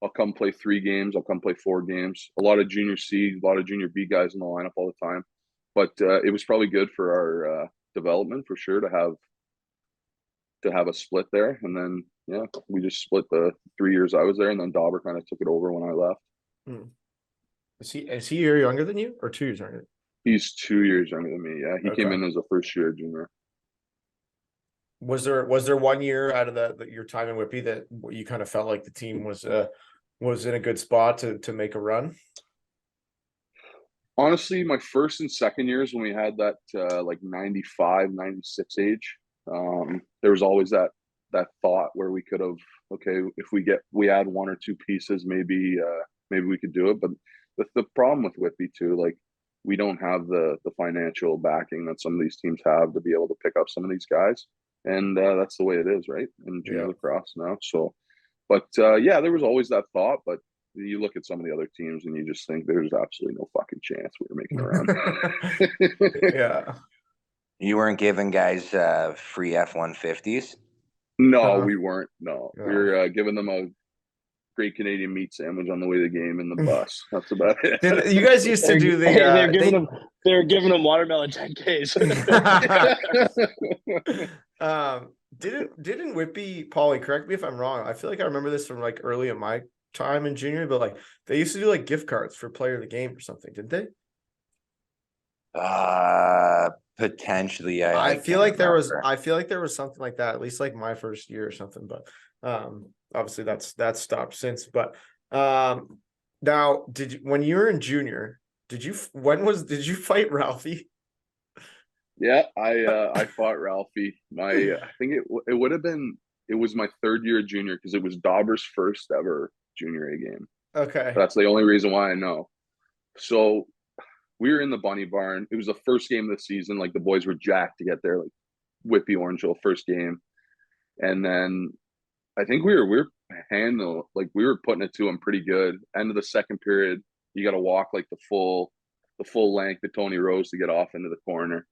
I'll come play 3 games. I'll come play 4 games. A lot of junior C, a lot of junior B guys in the lineup all the time. But it was probably good for our development for sure to have a split there. And then, yeah, we just split the 3 years I was there. And then Dauber kind of took it over when I left. Is he a year younger than you, or 2 years younger? He's 2 years younger than me. Yeah, he came in as a first year junior. Was there 1 year out of your time in Whitby that you kind of felt like the team was in a good spot to make a run? Honestly, my first and second years when we had that like 95, 96 age, there was always that thought where we could have, okay, if we add 1 or 2 pieces, maybe we could do it. But the problem with Whitby too, like we don't have the financial backing that some of these teams have to be able to pick up some of these guys. And that's the way it is, right? In junior lacrosse now. So, but yeah, there was always that thought, but you look at some of the other teams and you just think there's absolutely no fucking chance we were making a run. Yeah. You weren't giving guys free F-150s? No, we weren't. No, we were giving them a Great Canadian meat sandwich on the way to the game in the bus. That's about it. You guys used to do the. They're giving them watermelon 10Ks. Didn't Whitby, Paulie, correct me if I'm wrong, I feel like I remember this from like early in my time in junior, but like they used to do like gift cards for player of the game or something, didn't they? Potentially. I feel like there was something like that, at least like my first year or something, but obviously that's stopped since. But now when you were in junior, did you fight Ralphie? Yeah, I fought Ralphie. I think it was my 3rd year junior because it was Dauber's first ever junior A game. Okay. That's the only reason why I know. So we were in the Bunny Barn. It was the first game of the season. Like the boys were jacked to get there, like Whitby Orangeville first game. And then I think we were putting it to them pretty good. End of the second period, you got to walk like the full length of Tony Rose to get off into the corner.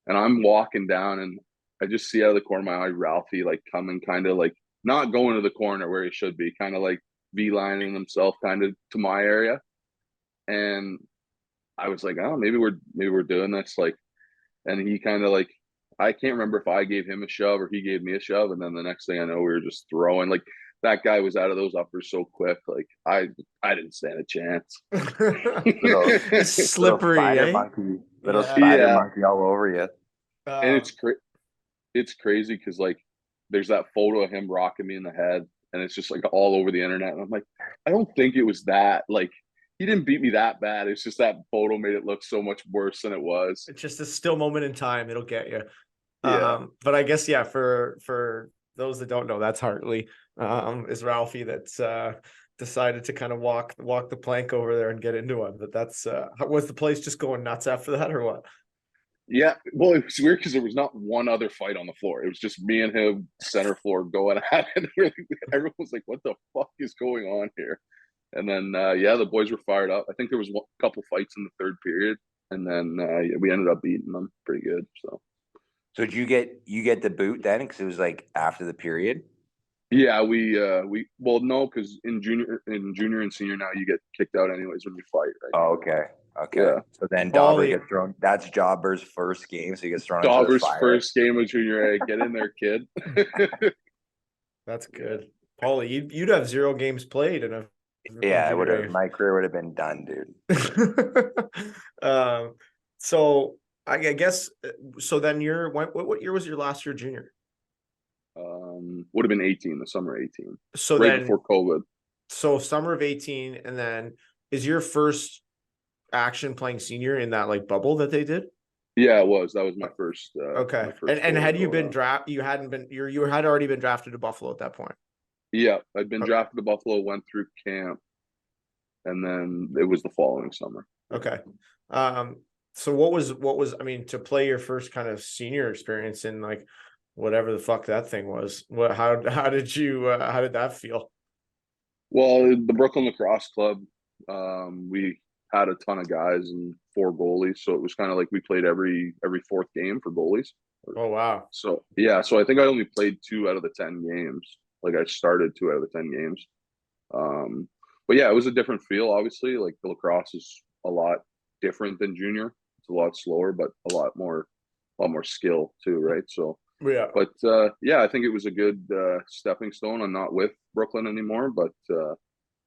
And I'm walking down and I just see out of the corner of my eye Ralphie like coming, kind of like not going to the corner where he should be, kind of like beelining himself kind of to my area. And I was like, oh, maybe we're doing this. Like, and he kind of like, I can't remember if I gave him a shove or he gave me a shove. And then the next thing I know, we were just throwing. Like that guy was out of those uppers so quick. Like I didn't stand a chance. It's slippery, little spider monkey all over you. And it's crazy because like there's that photo of him rocking me in the head, and it's just like all over the internet. And I'm like, I don't think it was that. Like he didn't beat me that bad. It's just that photo made it look so much worse than it was. It's just a still moment in time. It'll get you. Yeah. But I guess, yeah, for those that don't know, that's Hartley, is Ralphie that's decided to kind of walk the plank over there and get into him. But that's was the place just going nuts after that or what? Yeah, well, it was weird because there was not one other fight on the floor. It was just me and him center floor going at it. Everyone was like, what the fuck is going on here? And then, the boys were fired up. I think there was a couple fights in the 3rd period. And then we ended up beating them pretty good. So did you get the boot then? Because it was like after the period? Yeah, well, no, because in junior and senior now you get kicked out anyways when you fight, right? Oh, okay. Yeah. So then Dauber Paulie, gets thrown. That's Jobber's first game, so he gets thrown into the Dauber's fire. first game of junior A. Get in there, kid. that's good. Paulie, you'd have 0 games played in a Yeah, in junior my career would have been done, dude. A. So I guess so. Then what year was your last year junior? Would have been 18, the summer 18, So right then, before COVID. so summer of 18, and then is your first action playing senior in that like bubble that they did? Yeah, it was. That was my first. Okay. My first And had you been around. draft? You hadn't been. You had already been drafted to Buffalo at that point. Yeah, I'd been Okay. drafted to Buffalo, went through camp, and then it was the following summer. Okay. So what was I mean, to play your first kind of senior experience in like whatever the fuck that thing was? How did how did that feel? Well, the Brooklyn Lacrosse Club, we had a ton of guys and 4 goalies, so it was kind of like we played every 4th game for goalies. Oh wow. So yeah, so I think I only played 2 out of the 10 games. Like I started 2 out of the 10 games. But yeah, it was a different feel. Obviously, like the lacrosse is a lot different than junior. It's a lot slower, but a lot more skill too, right? So, Yeah. but yeah, I think it was a good stepping stone. I'm not with Brooklyn anymore, but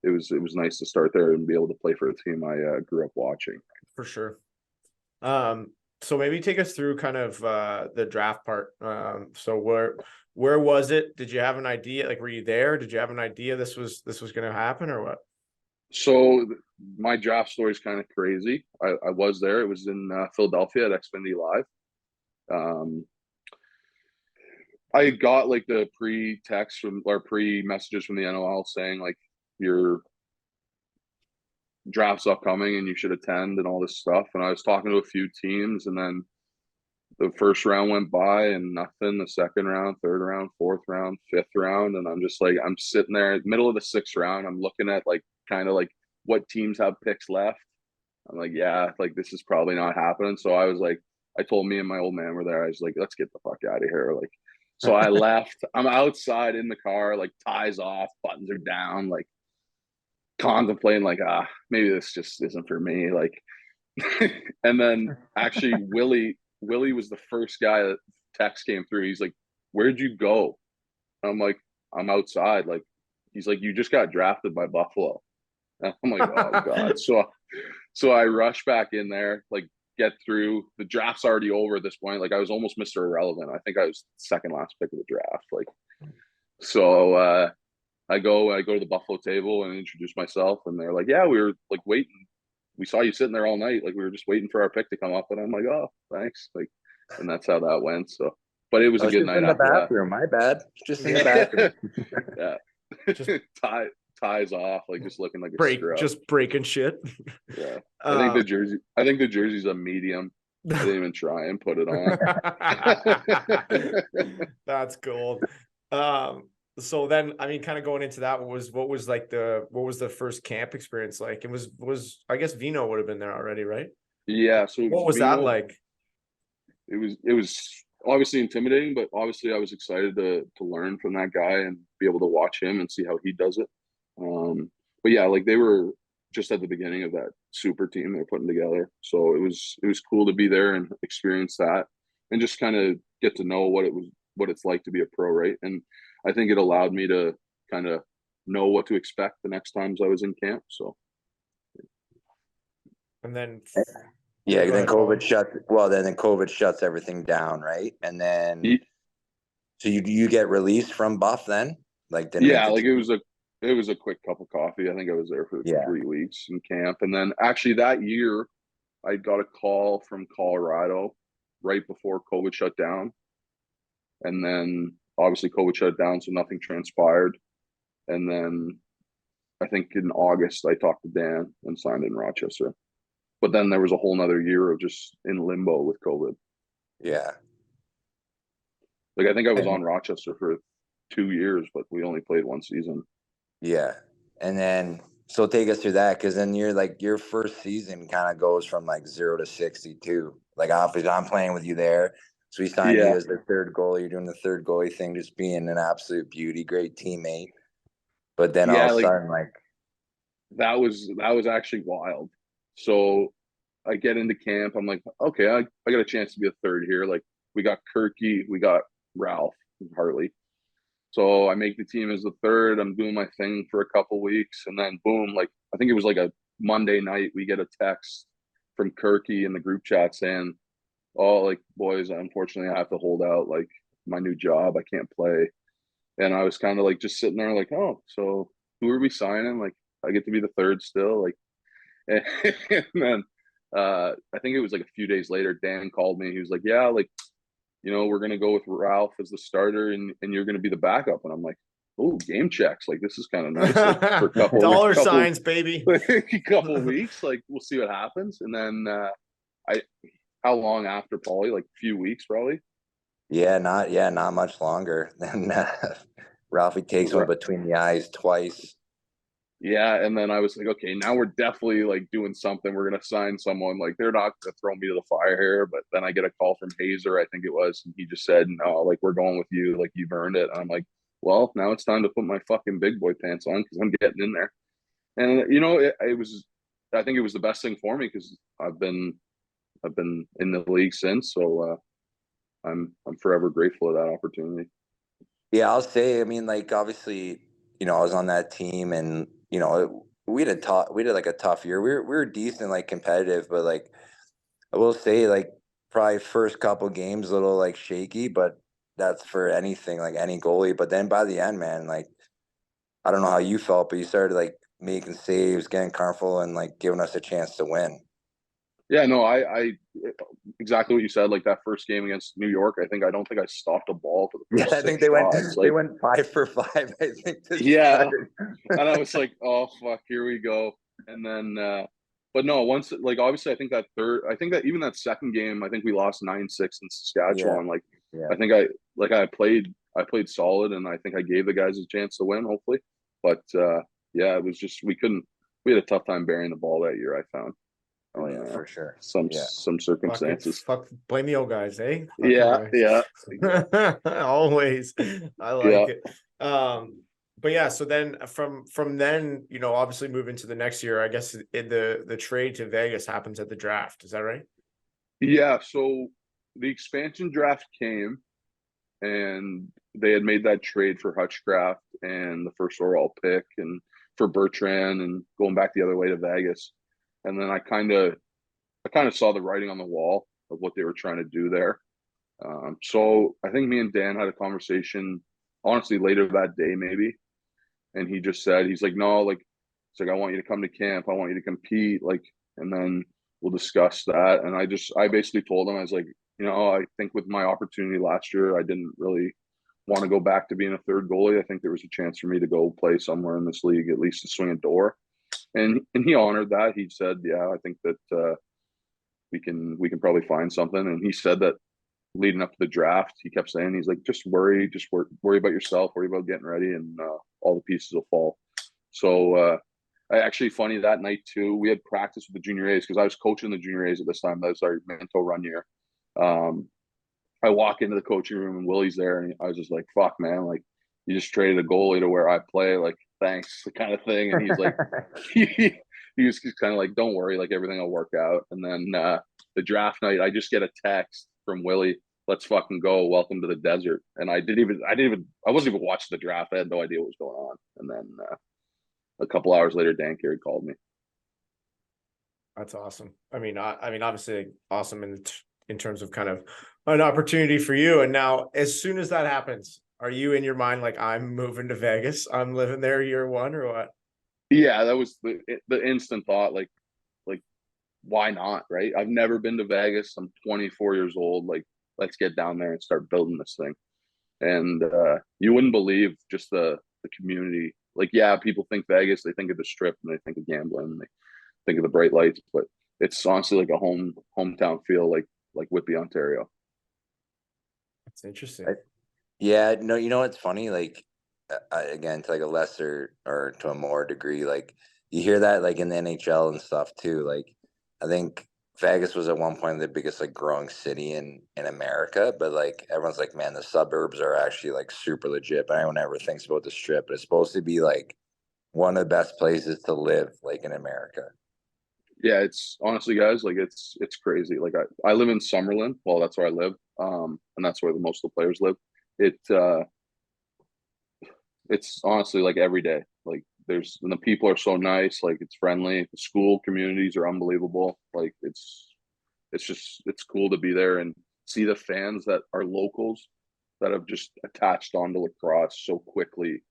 it was nice to start there and be able to play for a team I grew up watching. For sure. So maybe take us through kind of the draft part. So where was it? Did you have an idea? Like, were you there? Did you have an idea this was going to happen or what? So my draft story is kind of crazy. I was there. It was in Philadelphia at Xfinity Live. I got like the pre-text from or pre-messages from the NLL saying like your draft's upcoming and you should attend and all this stuff. And I was talking to a few teams, and then the first round went by and nothing. The second round, third round, fourth round, fifth round, and I'm just like I'm sitting there middle of the 6th round. I'm looking at like kind of like what teams have picks left. I'm like, yeah, like this is probably not happening. So I was like, I told me and my old man were there. I was like, let's get the fuck out of here. Like, so I left. I'm outside in the car, like ties off, buttons are down, like contemplating, like, maybe this just isn't for me. Like, and then actually Willie was the first guy that text came through. He's like, where'd you go? And I'm like, I'm outside. Like, he's like, you just got drafted by Buffalo. And I'm like, oh God. So I rush back in there, like get through. The draft's already over at this point. Like I was almost Mr. Irrelevant. I think I was second last pick of the draft. Like, so I go to the Buffalo table and introduce myself, and they're like, yeah, we were like waiting. We saw you sitting there all night. Like we were just waiting for our pick to come up. And I'm like, oh, thanks. Like, and that's how that went. So, but it was a good night after bathroom. My bad. Just in the bathroom. Yeah. Just ties off, like just looking like a scrub. Just breaking shit. Yeah. I think the jersey's a medium. I didn't even try and put it on. That's gold. So then, I mean, kind of going into that, what was the first camp experience like? It was I guess Vino would have been there already, right? Yeah. So what was Vino, that like? It was obviously intimidating, but obviously I was excited to learn from that guy and be able to watch him and see how he does it. But yeah, like they were just at the beginning of that super team they're putting together. So it was cool to be there and experience that and just kind of get to know what it's like to be a pro, right? And I think it allowed me to kind of know what to expect the next times I was in camp. So and then yeah, then COVID shuts everything down, right? And then so you get released from Buff then? Like it was a quick cup of coffee. I think I was there for 3 weeks in camp. And then actually that year I got a call from Colorado right before COVID shut down. And then obviously COVID shut down, so nothing transpired. And then I think in August I talked to Dan and signed in Rochester. But then there was a whole nother year of just in limbo with COVID. Yeah. Like I think I was on Rochester for 2 years, but we only played one season. Yeah. And then, so take us through that, because then your first season kind of goes from like 0 to 62. Like obviously I'm playing with you there. So we signed you as the third goalie. You're doing the third goalie thing, just being an absolute beauty, great teammate. But then all of a sudden, like that was actually wild. So I get into camp. I'm like, okay, I got a chance to be a third here. Like we got Kirky, we got Ralph Hartley. So I make the team as the third. I'm doing my thing for a couple weeks, and then boom, like I think it was like a Monday night, we get a text from Kirky in the group chat saying, "Oh, like boys, unfortunately, I have to hold out. Like my new job, I can't play." And I was kind of like just sitting there, like, "Oh, so who are we signing? Like I get to be the third still." Like, and then I think it was like a few days later, Dan called me. He was like, "Yeah, like." We're going to go with Ralph as the starter and you're going to be the backup. And I'm like, oh, game checks. Like, this is kind of nice. Like, for a couple signs, baby. A couple of weeks. Like, we'll see what happens. And then how long after, Paulie? Like a few weeks, probably? Not much longer. Then Ralphie takes one between the eyes twice. Yeah, and then I was like, okay, now we're definitely like doing something. We're gonna sign someone. Like they're not gonna throw me to the fire here. But then I get a call from Hazer, I think it was, and he just said, "No, like we're going with you. Like you've earned it." And I'm like, "Well, now it's time to put my fucking big boy pants on because I'm getting in there." And it was, I think it was the best thing for me because I've been in the league since. So I'm forever grateful of that opportunity. Yeah, I'll say. I mean, like obviously, I was on that team, and we did like a tough year. We were decent, like competitive, but like I will say, like probably first couple games a little like shaky, but that's for anything, like any goalie. But then by the end, man, like I don't know how you felt, but you started like making saves, getting comfortable, and like giving us a chance to win. Yeah, no, I exactly what you said. Like that first game against New York, I don't think I stopped a ball for the first I think they went 5-for-5. I think. Yeah, and I was like, oh fuck, here we go. And then, but no, once like obviously, I think that even that second game, I think we lost 9-6 in Saskatchewan. Yeah. Like, Yeah. I think I played solid, and I think I gave the guys a chance to win, hopefully. But yeah, it was just we had a tough time burying the ball that year. I found. Oh yeah, for sure. Some circumstances. Blame the old guys, eh? Yeah. Always. I like it. But yeah, so then from then, obviously moving to the next year, I guess the trade to Vegas happens at the draft. Is that right? Yeah. So the expansion draft came, and they had made that trade for Hutchcraft and the first overall pick, and for Bertrand, and going back the other way to Vegas. And then I kind of saw the writing on the wall of what they were trying to do there. So I think me and Dan had a conversation, honestly, later that day maybe, and he just said, he's like, no, like, it's like I want you to come to camp, I want you to compete, like, and then we'll discuss that. And I basically told him, I was like, I think with my opportunity last year, I didn't really want to go back to being a third goalie. I think there was a chance for me to go play somewhere in this league, at least to swing a door. And he honored that. He said, yeah, I think that we can probably find something. And he said that leading up to the draft, he kept saying, he's like, just worry about yourself, worry about getting ready, and all the pieces will fall. So I actually, funny, that night too, we had practice with the junior A's because I was coaching the junior A's at this time. That was our Manto run year. I walk into the coaching room and Willie's there, and I was just like, fuck, man, like you just traded a goalie to where I play, like thanks, the kind of thing. And he's like, he was just kind of like, don't worry, like everything will work out. And then the draft night, I just get a text from Willie, let's fucking go, welcome to the desert. And I wasn't even watching the draft. I had no idea what was going on. And then a couple hours later, Dan Carey called me. That's awesome. I mean, obviously awesome in terms of kind of an opportunity for you. And now, as soon as that happens, are you in your mind like, I'm moving to Vegas, I'm living there year one, or what? Yeah, that was the instant thought. Like, why not? Right? I've never been to Vegas. I'm 24 years old. Like, let's get down there and start building this thing. And you wouldn't believe just the community. Like, yeah, people think Vegas, they think of the Strip, and they think of gambling, and they think of the bright lights, but it's honestly like a hometown feel, like Whitby, Ontario. That's interesting. Yeah, no, it's funny, like again, to like a lesser or to a more degree, like you hear that like in the NHL and stuff too. Like I think Vegas was at one point the biggest like growing city in America, but like everyone's like, man, the suburbs are actually like super legit. But anyone ever thinks about the Strip, but it's supposed to be like one of the best places to live, like in America. Yeah, it's honestly, guys, like it's crazy. Like I live in Summerlin. Well, that's where I live, and that's where the most of the players live. It's honestly like every day. Like and the people are so nice. Like it's friendly. The school communities are unbelievable. Like it's cool to be there and see the fans that are locals that have just attached onto lacrosse so quickly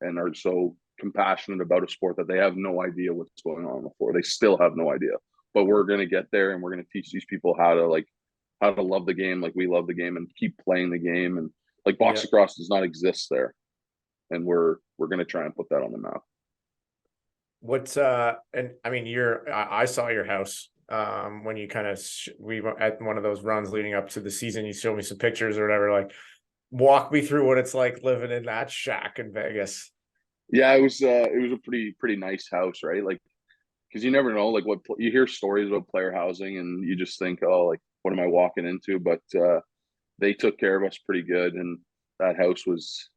and are so compassionate about a sport that they have no idea what's going on before. They still have no idea. But we're gonna get there and we're gonna teach these people how to love the game like we love the game and keep playing the game. And like box lacrosse does not exist there. And we're gonna try and put that on the map. What's and I mean I saw your house when you kind of we were at one of those runs leading up to the season. You showed me some pictures or whatever. Like, walk me through what it's like living in that shack in Vegas. Yeah, it was a pretty nice house, right? Like, because you never know, like what you hear stories about player housing, and you just think, oh, like what am I walking into? But they took care of us pretty good, and that house was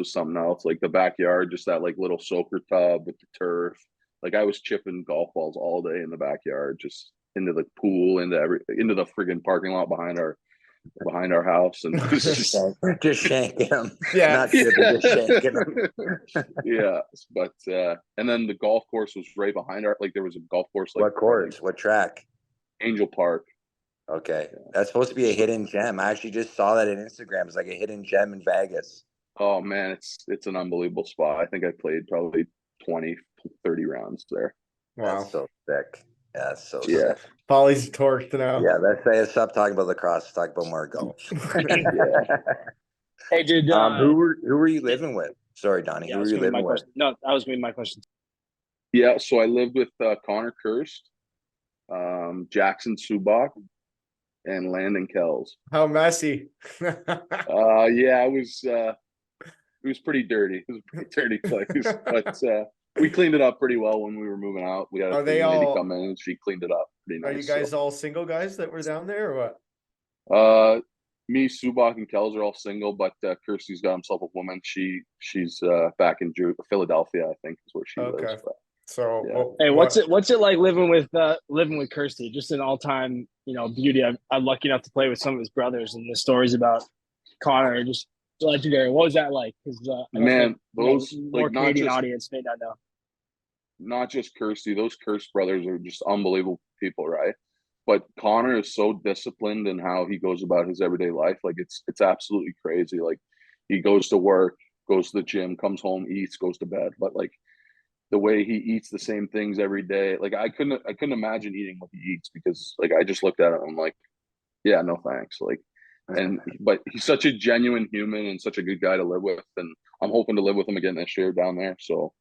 something else. Like the backyard, just that like little soaker tub with the turf. Like I was chipping golf balls all day in the backyard, just into the pool, into the friggin' parking lot behind our house, and just shanking them. Yeah, not chipping, just shanking them. Yeah, but and then the golf course was right behind there was a golf course. Like what course? What track? Angel Park. Okay, that's supposed to be a hidden gem. I actually just saw that on Instagram. It's like a hidden gem in Vegas. Oh man, it's an unbelievable spot. I think I played probably 20, 30 rounds there. Wow, that's so sick. Yeah, that's so sick. Polly's torched now. Yeah, let's stop talking about lacrosse. Let's talk about more golf. Hey, dude. Who were you living with? Sorry, Donnie. Yeah, who were you living with? No, that was going to be my question. Yeah, so I lived with Connor Kirst, Jackson Subak, and Landon Kells. How messy. Yeah, it was pretty dirty. It was a pretty dirty place, but we cleaned it up pretty well when we were moving out. We had a lady come in and she cleaned it up pretty nice. Are you guys all single guys that were down there or what? Me, Subak, and Kells are all single, but Kirsty's got himself a woman. She's back in Philadelphia, I think, is where she lives. But, so, yeah. Hey, what's it like living with Kirsty? Just an all time beauty. I'm lucky enough to play with some of his brothers, and the stories about Connor are just legendary. What was that like? Because man, those more like Canadian audience may not know. Not just Kirsty, those Kirst brothers are just unbelievable people, right? But Connor is so disciplined in how he goes about his everyday life. Like it's absolutely crazy. Like he goes to work, goes to the gym, comes home, eats, goes to bed. But like the way he eats the same things every day, like I couldn't imagine eating what he eats because like I just looked at him, I'm like, yeah, no thanks. Like, but he's such a genuine human and such a good guy to live with, and I'm hoping to live with him again this year down there. So,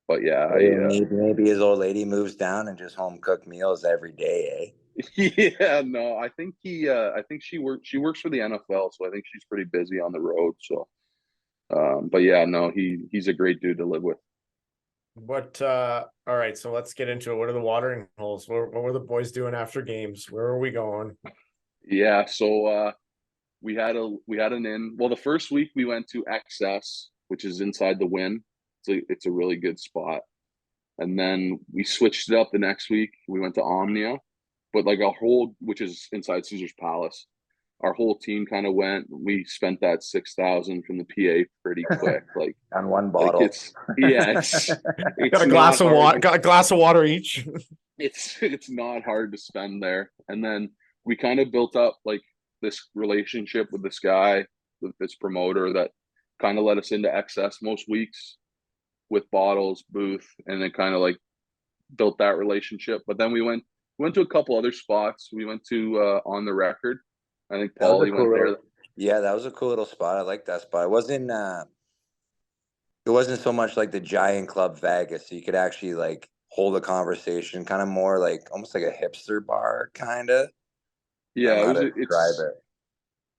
but yeah, maybe his old lady moves down and just home cook meals every day, eh? Yeah, no, I think I think she works for the NFL, so I think she's pretty busy on the road. So, but yeah, no, he's a great dude to live with. All right, so let's get into it. What are the watering holes? What were the boys doing after games? Where are we going? Yeah, so we had an in. Well, the first week we went to XS, which is inside the Wynn. It's a really good spot. And then we switched it up the next week. We went to Omnia. But like which is inside Caesar's Palace, our whole team kind of went. We spent that $6,000 from the PA pretty quick, like on one bottle. Like it's got a glass of water. Got a glass of water each. It's not hard to spend there, and then we kind of built up like this relationship with this guy, with this promoter that kind of let us into XS most weeks with bottles, booth, and then kind of like built that relationship. But then we went to a couple other spots. We went to On the Record. I think Paulie went there. Yeah, that was a cool little spot. I like that spot. It wasn't so much like the Giant Club Vegas. So you could actually like hold a conversation, kind of more like almost like a hipster bar, kind of. Yeah,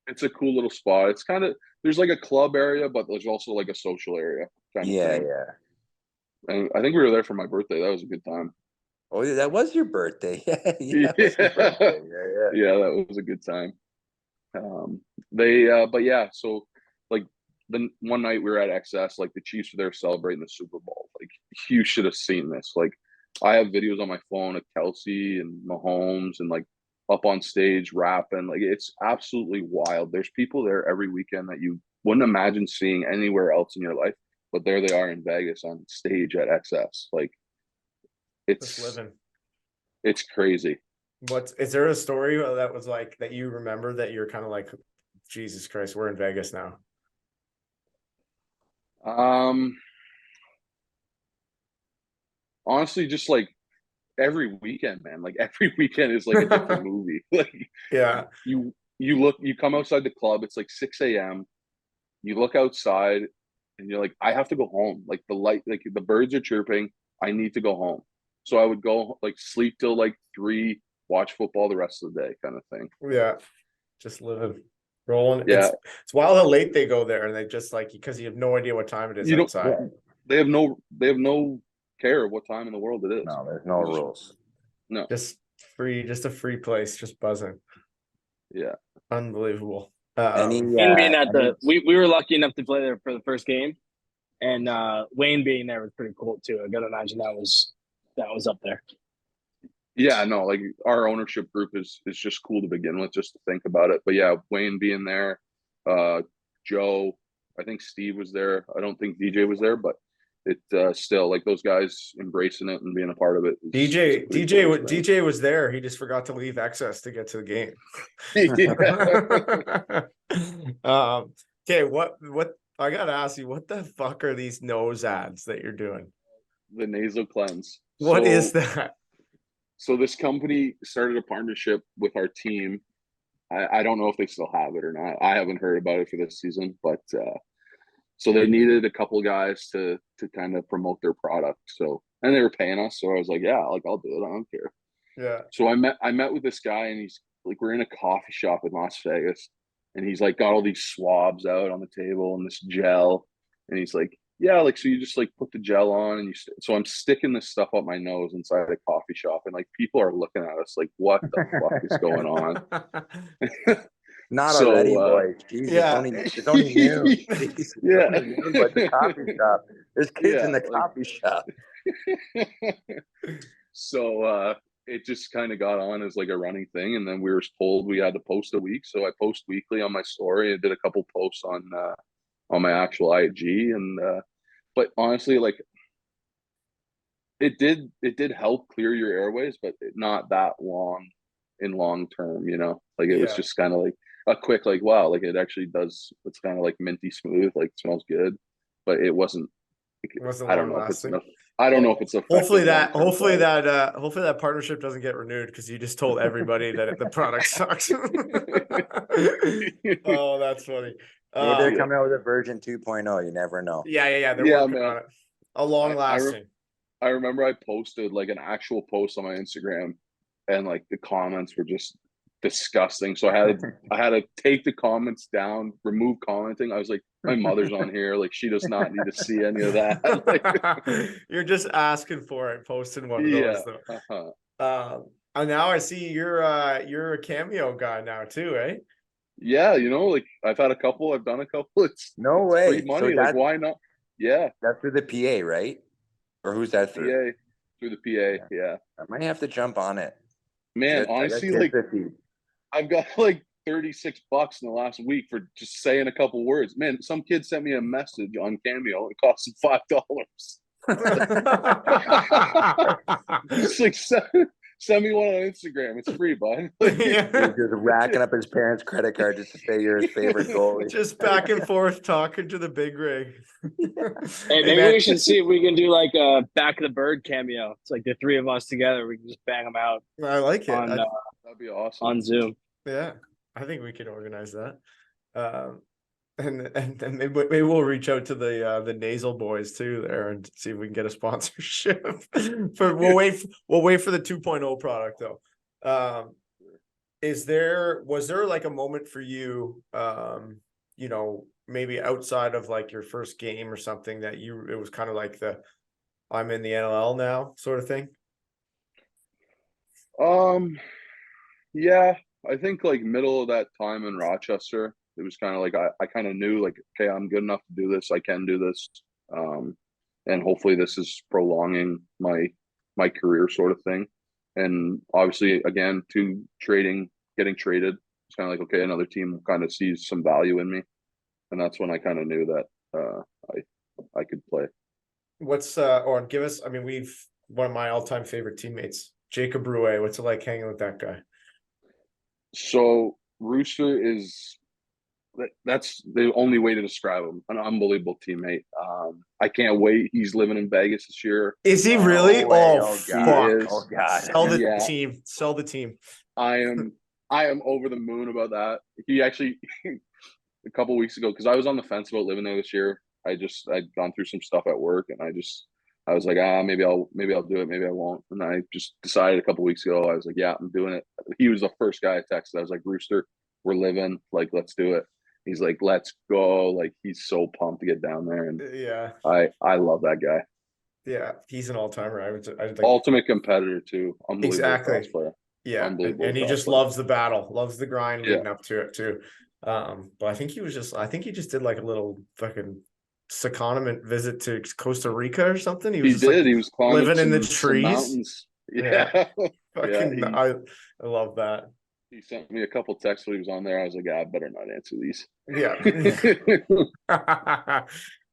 it's a cool little spot. It's kind of there's like a club area, but there's also like a social area. Yeah. And I think we were there for my birthday. That was a good time. Oh, yeah, that was your birthday. Yeah, Yeah. that was your birthday. Yeah. Yeah, that was a good time. But yeah, so like the one night we were at XS, like the Chiefs were there celebrating the Super Bowl. Like you should have seen this. Like I have videos on my phone of Kelsey and Mahomes and like up on stage rapping. Like it's absolutely wild. There's people there every weekend that you wouldn't imagine seeing anywhere else in your life, but there they are in Vegas on stage at XS. Like Just it's living. it's crazy. Is there a story that was like that you remember that you're kind of like, Jesus Christ, we're in Vegas now? Honestly, just like every weekend, man. Like every weekend is like a different movie. Like Yeah. you come outside the club, it's like 6 a.m. You look outside and you're like, I have to go home. Like the light, like the birds are chirping. I need to go home. So I would go like sleep till like 3, watch football the rest of the day, kind of thing. Yeah. Just living, rolling. Yeah. It's wild how late they go there, and they just like, because you have no idea what time it is You don't outside. they have no care of what time in the world it is. No, there's no rules. No. Just a free place, just buzzing. Yeah. Unbelievable. Wayne being at we were lucky enough to play there for the first game, and Wayne being there was pretty cool too. I gotta imagine that was up there. Yeah, no, like our ownership group is just cool to begin with, just to think about it. But yeah, Wayne being there, Joe, I think Steve was there. I don't think DJ was there, but it still, like, those guys embracing it and being a part of it. DJ was there. He just forgot to leave XS to get to the game. Okay, what I gotta ask you, what the fuck are these nose ads that you're doing? The nasal cleanse. What is that? So this company started a partnership with our team. I don't know if they still have it or not. I haven't heard about it for this season, but so they needed a couple guys to kind of promote their product. So, and they were paying us, so I was like, yeah, like I'll do it. I don't care. Yeah. So I met with this guy, and he's like, we're in a coffee shop in Las Vegas, and he's like got all these swabs out on the table and this gel, and he's like, yeah, like, so you just like put the gel on, and so I'm sticking this stuff up my nose inside a coffee shop, and like people are looking at us like, what the fuck is going on? Not already, boy. Jesus, yeah. it's only noon. Yeah. But the coffee shop. There's kids in the coffee shop. So it just kind of got on as like a running thing, and then we were told we had to post a week. So I post weekly on my story. I did a couple posts on my actual IG, and but honestly, like it did help clear your airways, but not that long term, you know. Like it was just kind of like a quick, like, wow, like it actually does. It's kind of like minty smooth, like smells good, but it wasn't. I don't know if it's enough. I don't know if it's a hopefully that partnership doesn't get renewed, because you just told everybody that the product sucks. Oh, that's funny. Maybe they're coming out with a version 2.0. You never know. Yeah. They're working on it. A long lasting. I remember I posted like an actual post on my Instagram, and like the comments were just disgusting. So I had to take the comments down, remove commenting. I was like, my mother's on here, like she does not need to see any of that. Like, you're just asking for it, posting one of those though. And now I see you're a Cameo guy now too, eh? Yeah, you know, like I've done a couple. It's no way. Free money, so like why not? Yeah, that's through the PA, right? Or who's that through? Through the PA. Yeah, I might have to jump on it. Man, honestly, like I've got like $36 in the last week for just saying a couple words. Man, some kid sent me a message on Cameo. It cost him $5. Just like send me one on Instagram. It's free, bud. He's just racking up his parents' credit card just to say you're his favorite goalie. Just back and forth talking to the big rig. Hey, maybe we should see if we can do like a Back of the Bird cameo. It's like the three of us together. We can just bang them out. I like it. That'd be awesome. On Zoom. Yeah, I think we can organize that. And maybe we'll reach out to the nasal boys too there and see if we can get a sponsorship. But we'll wait for the 2.0 product though. Was there like a moment for you, you know, maybe outside of like your first game or something that it was kind of like I'm in the NLL now sort of thing? Yeah, I think like middle of that time in Rochester, it was kind of like I kind of knew like, okay, I'm good enough to do this. I can do this. Um, and hopefully this is prolonging my career sort of thing. And obviously, again, getting traded, it's kind of like, okay, another team kind of sees some value in me, and that's when I kind of knew that I could play. What's or give us? I mean, one of my all-time favorite teammates, Jacob Rouet. What's it like hanging with that guy? So Rooster that's the only way to describe him. An unbelievable teammate. I can't wait. He's living in Vegas this year. Is he really? Oh, fuck! Oh God! Sell the team. Sell the team. I am over the moon about that. He actually a couple weeks ago, because I was on the fence about living there this year. I'd gone through some stuff at work, and I was like, maybe I'll do it, maybe I won't. And I just decided a couple weeks ago, I was like, yeah, I'm doing it. He was the first guy I texted. I was like, Rooster, we're living, like, let's do it. He's like, let's go. Like, he's so pumped to get down there. And yeah, I love that guy. Yeah, he's an all-timer. I like, ultimate competitor too. Unbelievable exactly. player. Yeah, and he just loves the battle, loves the grind leading up to it too. But I think he just did like a little fucking secondment visit to Costa Rica or something. He was he was living in the trees. Mountains. Yeah. Fucking, I love that. He sent me a couple texts when he was on there. I was like, I better not answer these. Yeah.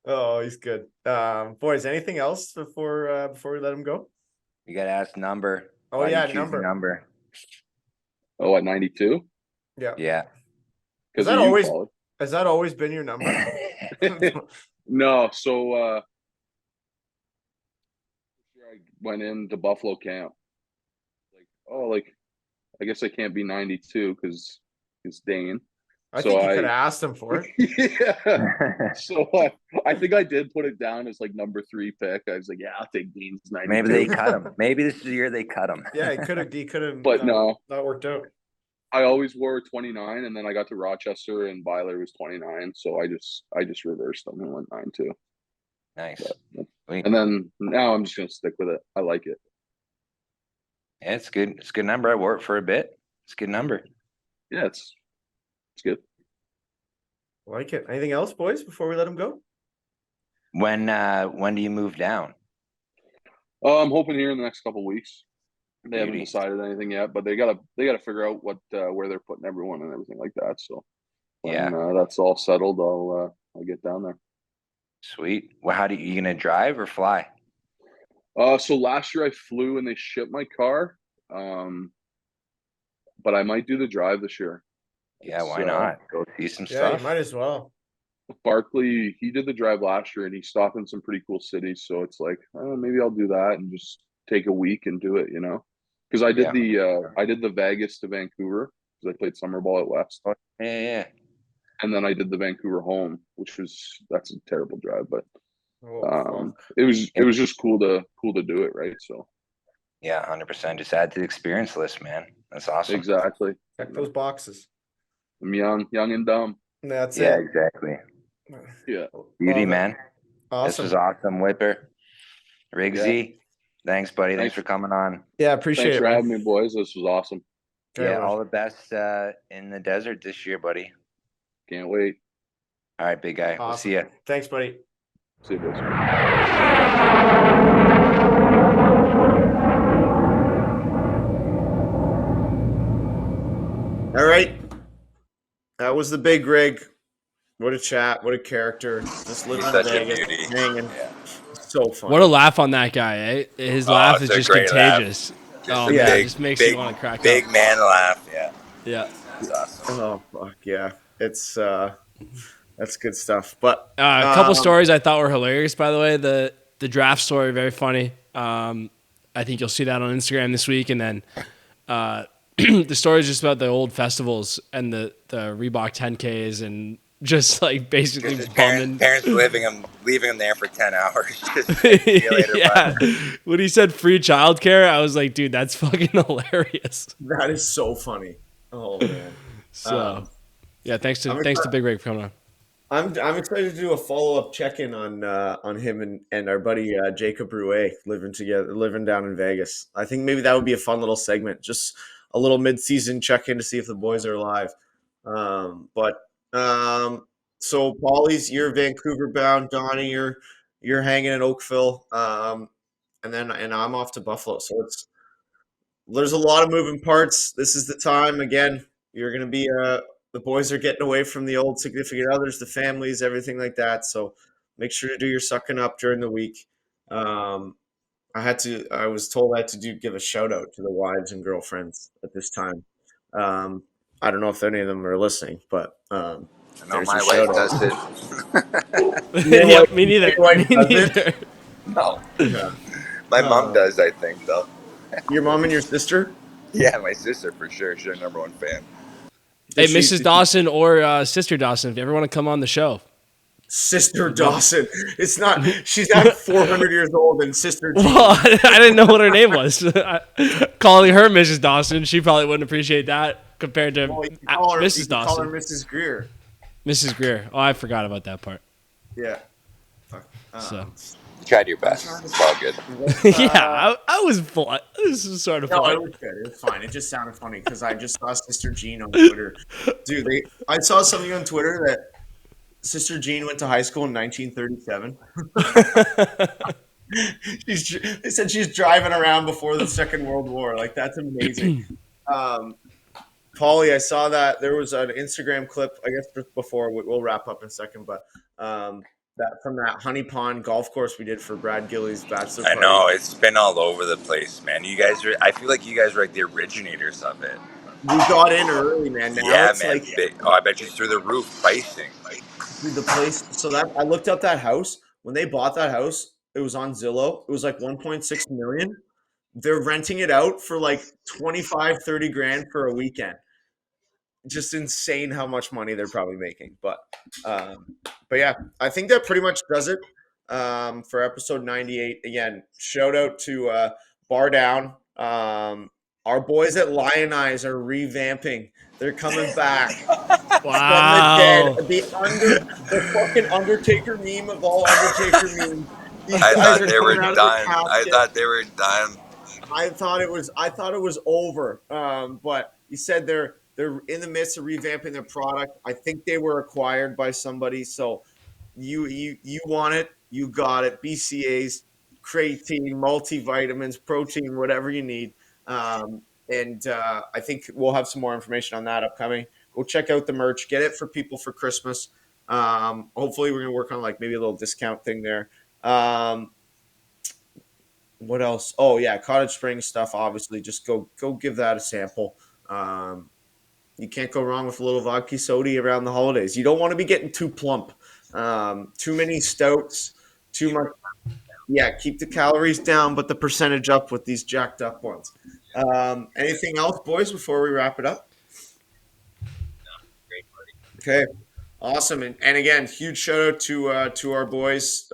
Oh, he's good. Boys, anything else before we let him go? You gotta ask number. Oh, Why yeah, do you choose the number. Oh, at 92? Yeah. Has that always been your number? No, so I went into Buffalo camp. Like, I guess I can't be 92 because it's Dane. I think you could have asked him for it. Yeah. So I think I did put it down as like number 3 pick. I was like, yeah, I'll take Dean's 92. Maybe they cut him. Maybe this is the year they cut him. Yeah, he could have. But no, that worked out. I always wore 29, and then I got to Rochester, and Byler was 29, so I just reversed them and went 9-2. Nice. And then now I'm just gonna stick with it. I like it. Yeah, it's good. It's a good number. I wore it for a bit. It's a good number. Yeah, it's good. I like it. Anything else, boys, before we let him go? When do you move down? I'm hoping here in the next couple of weeks. They haven't decided anything yet, but they gotta figure out where they're putting everyone and everything like that. So when that's all settled, I'll get down there. Sweet. Well, how you gonna drive or fly? So last year I flew and they shipped my car. But I might do the drive this year. Yeah, why not? Go see some stuff. Yeah, you might as well. Barkley, he did the drive last year and he stopped in some pretty cool cities. So it's like, maybe I'll do that and just take a week and do it, Because I did the Vegas to Vancouver because I played summer ball at West. Yeah. And then I did the Vancouver home, that's a terrible drive, but it was just cool to do it, right? So yeah, 100%. Just add to the experience list, man. That's awesome. Exactly. Check those boxes. I'm young and dumb. That's yeah, it. Exactly. Yeah. Beauty, man. Awesome. This was awesome, Whipper. Rigsy, thanks, buddy. Thanks for coming on. Yeah, appreciate it. Thanks for having me, boys. This was awesome. Yeah, all the best in the desert this year, buddy. Can't wait. All right, big guy. Awesome. We'll see you. Thanks, buddy. See you, boys. All right. That was the big rig. What a chat. What a character. Just living in Vegas. Hanging. Yeah. So fun. What a laugh on that guy, eh? His laugh is just contagious. It just makes you want to crack up. Big man laugh. Yeah. Yeah. It's awesome. Oh, fuck. Yeah. It's, that's good stuff. But a couple stories I thought were hilarious, by the way. The draft story, very funny. I think you'll see that on Instagram this week. And then the story is just about the old festivals and the Reebok 10Ks and just like basically bumming. Parents leaving him there for 10 hours. Just see you later, yeah. When he said free childcare, I was like, dude, that's fucking hilarious. That is so funny. Oh, man. So, yeah, thanks to Big Rig for coming on. I'm excited to do a follow up check in on him and our buddy Jacob Rouet living down in Vegas. I think maybe that would be a fun little segment, just a little mid season check in to see if the boys are alive. But so Paulie's, you're Vancouver bound. Donnie, you're hanging in Oakville, and I'm off to Buffalo. So there's a lot of moving parts. This is the time again. You're going to be the boys are getting away from the old significant others, the families, everything like that. So make sure to do your sucking up during the week. Um, I was told I had to give a shout out to the wives and girlfriends at this time. Um, I don't know if any of them are listening, but No, there's my your wife shout out. doesn't. Yep, me neither. Your wife Me doesn't? neither. No, Yeah. my mom does. I think though. Your mom and your sister? Yeah, my sister for sure. She's our number one fan. Hey, Did she- Mrs. Dawson or Sister Dawson, if you ever want to come on the show. Sister Dawson. It's not. She's not 400 years old, and Sister Jean. Well, I didn't know what her name was. Calling her Mrs. Dawson, she probably wouldn't appreciate that compared to Well, you can call her, Mrs. you can call her Dawson. Mrs. Greer. Mrs. Greer. Oh, I forgot about that part. Yeah. Fuck. So. You tried your best. It's all good. Yeah, I was blunt. This is sort of No, fun. it was good. It was fine. It just sounded funny because I just saw Sister Jean on Twitter. Dude, I saw something on Twitter that Sister Jean went to high school in 1937. They said she's driving around before the Second World War. Like, that's amazing. Paulie, I saw that there was an Instagram clip, I guess just before we'll wrap up in a second, but that from that Honey Pond golf course we did for Brad Gilly's bachelor I party. know it's been all over the place, man. You guys are. I feel like you guys were like the originators of it. We got in early, man. Now Yeah, it's man. like I bet you through the roof pricing. the place. So that I looked up that house when they bought that house. It was on Zillow. It was like 1.6 million. They're renting it out for like 25, 30 grand for a weekend. Just insane how much money they're probably making. But yeah, I think that pretty much does it for episode 98. Again, shout out to Bar Down. Our boys at Lionize are revamping. They're coming back. Wow. From the dead. The fucking Undertaker meme of all Undertaker memes. These I guys thought are they were coming out of done. the I casket. thought they were done. I thought it was over. But you said they're in the midst of revamping their product. I think they were acquired by somebody. So you want it, you got it. BCAAs, creatine, multivitamins, protein, whatever you need. And I think we'll have some more information on that upcoming. Go check out the merch. Get it for people for Christmas. Hopefully we're going to work on like maybe a little discount thing there. What else? Oh yeah, Cottage Springs stuff. Obviously, just go give that a sample. You can't go wrong with a little vodka soda around the holidays. You don't want to be getting too plump. Too many stouts, too much. Yeah, keep the calories down, but the percentage up with these jacked up ones. Anything else, boys, before we wrap it up? Okay, awesome. And again, huge shout out to our boys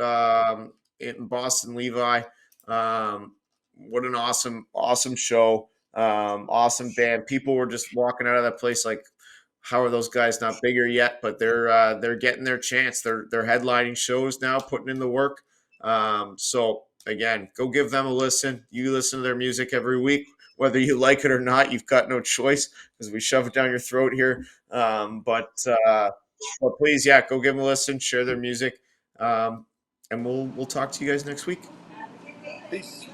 in Boston, Levi. What an awesome show. Awesome band. People were just walking out of that place like, how are those guys not bigger yet? But they're getting their chance. They're headlining shows now, putting in the work. So again, go give them a listen. You listen to their music every week, whether you like it or not. You've got no choice because we shove it down your throat here. But please, yeah, go give them a listen. Share their music, and we'll talk to you guys next week. Peace.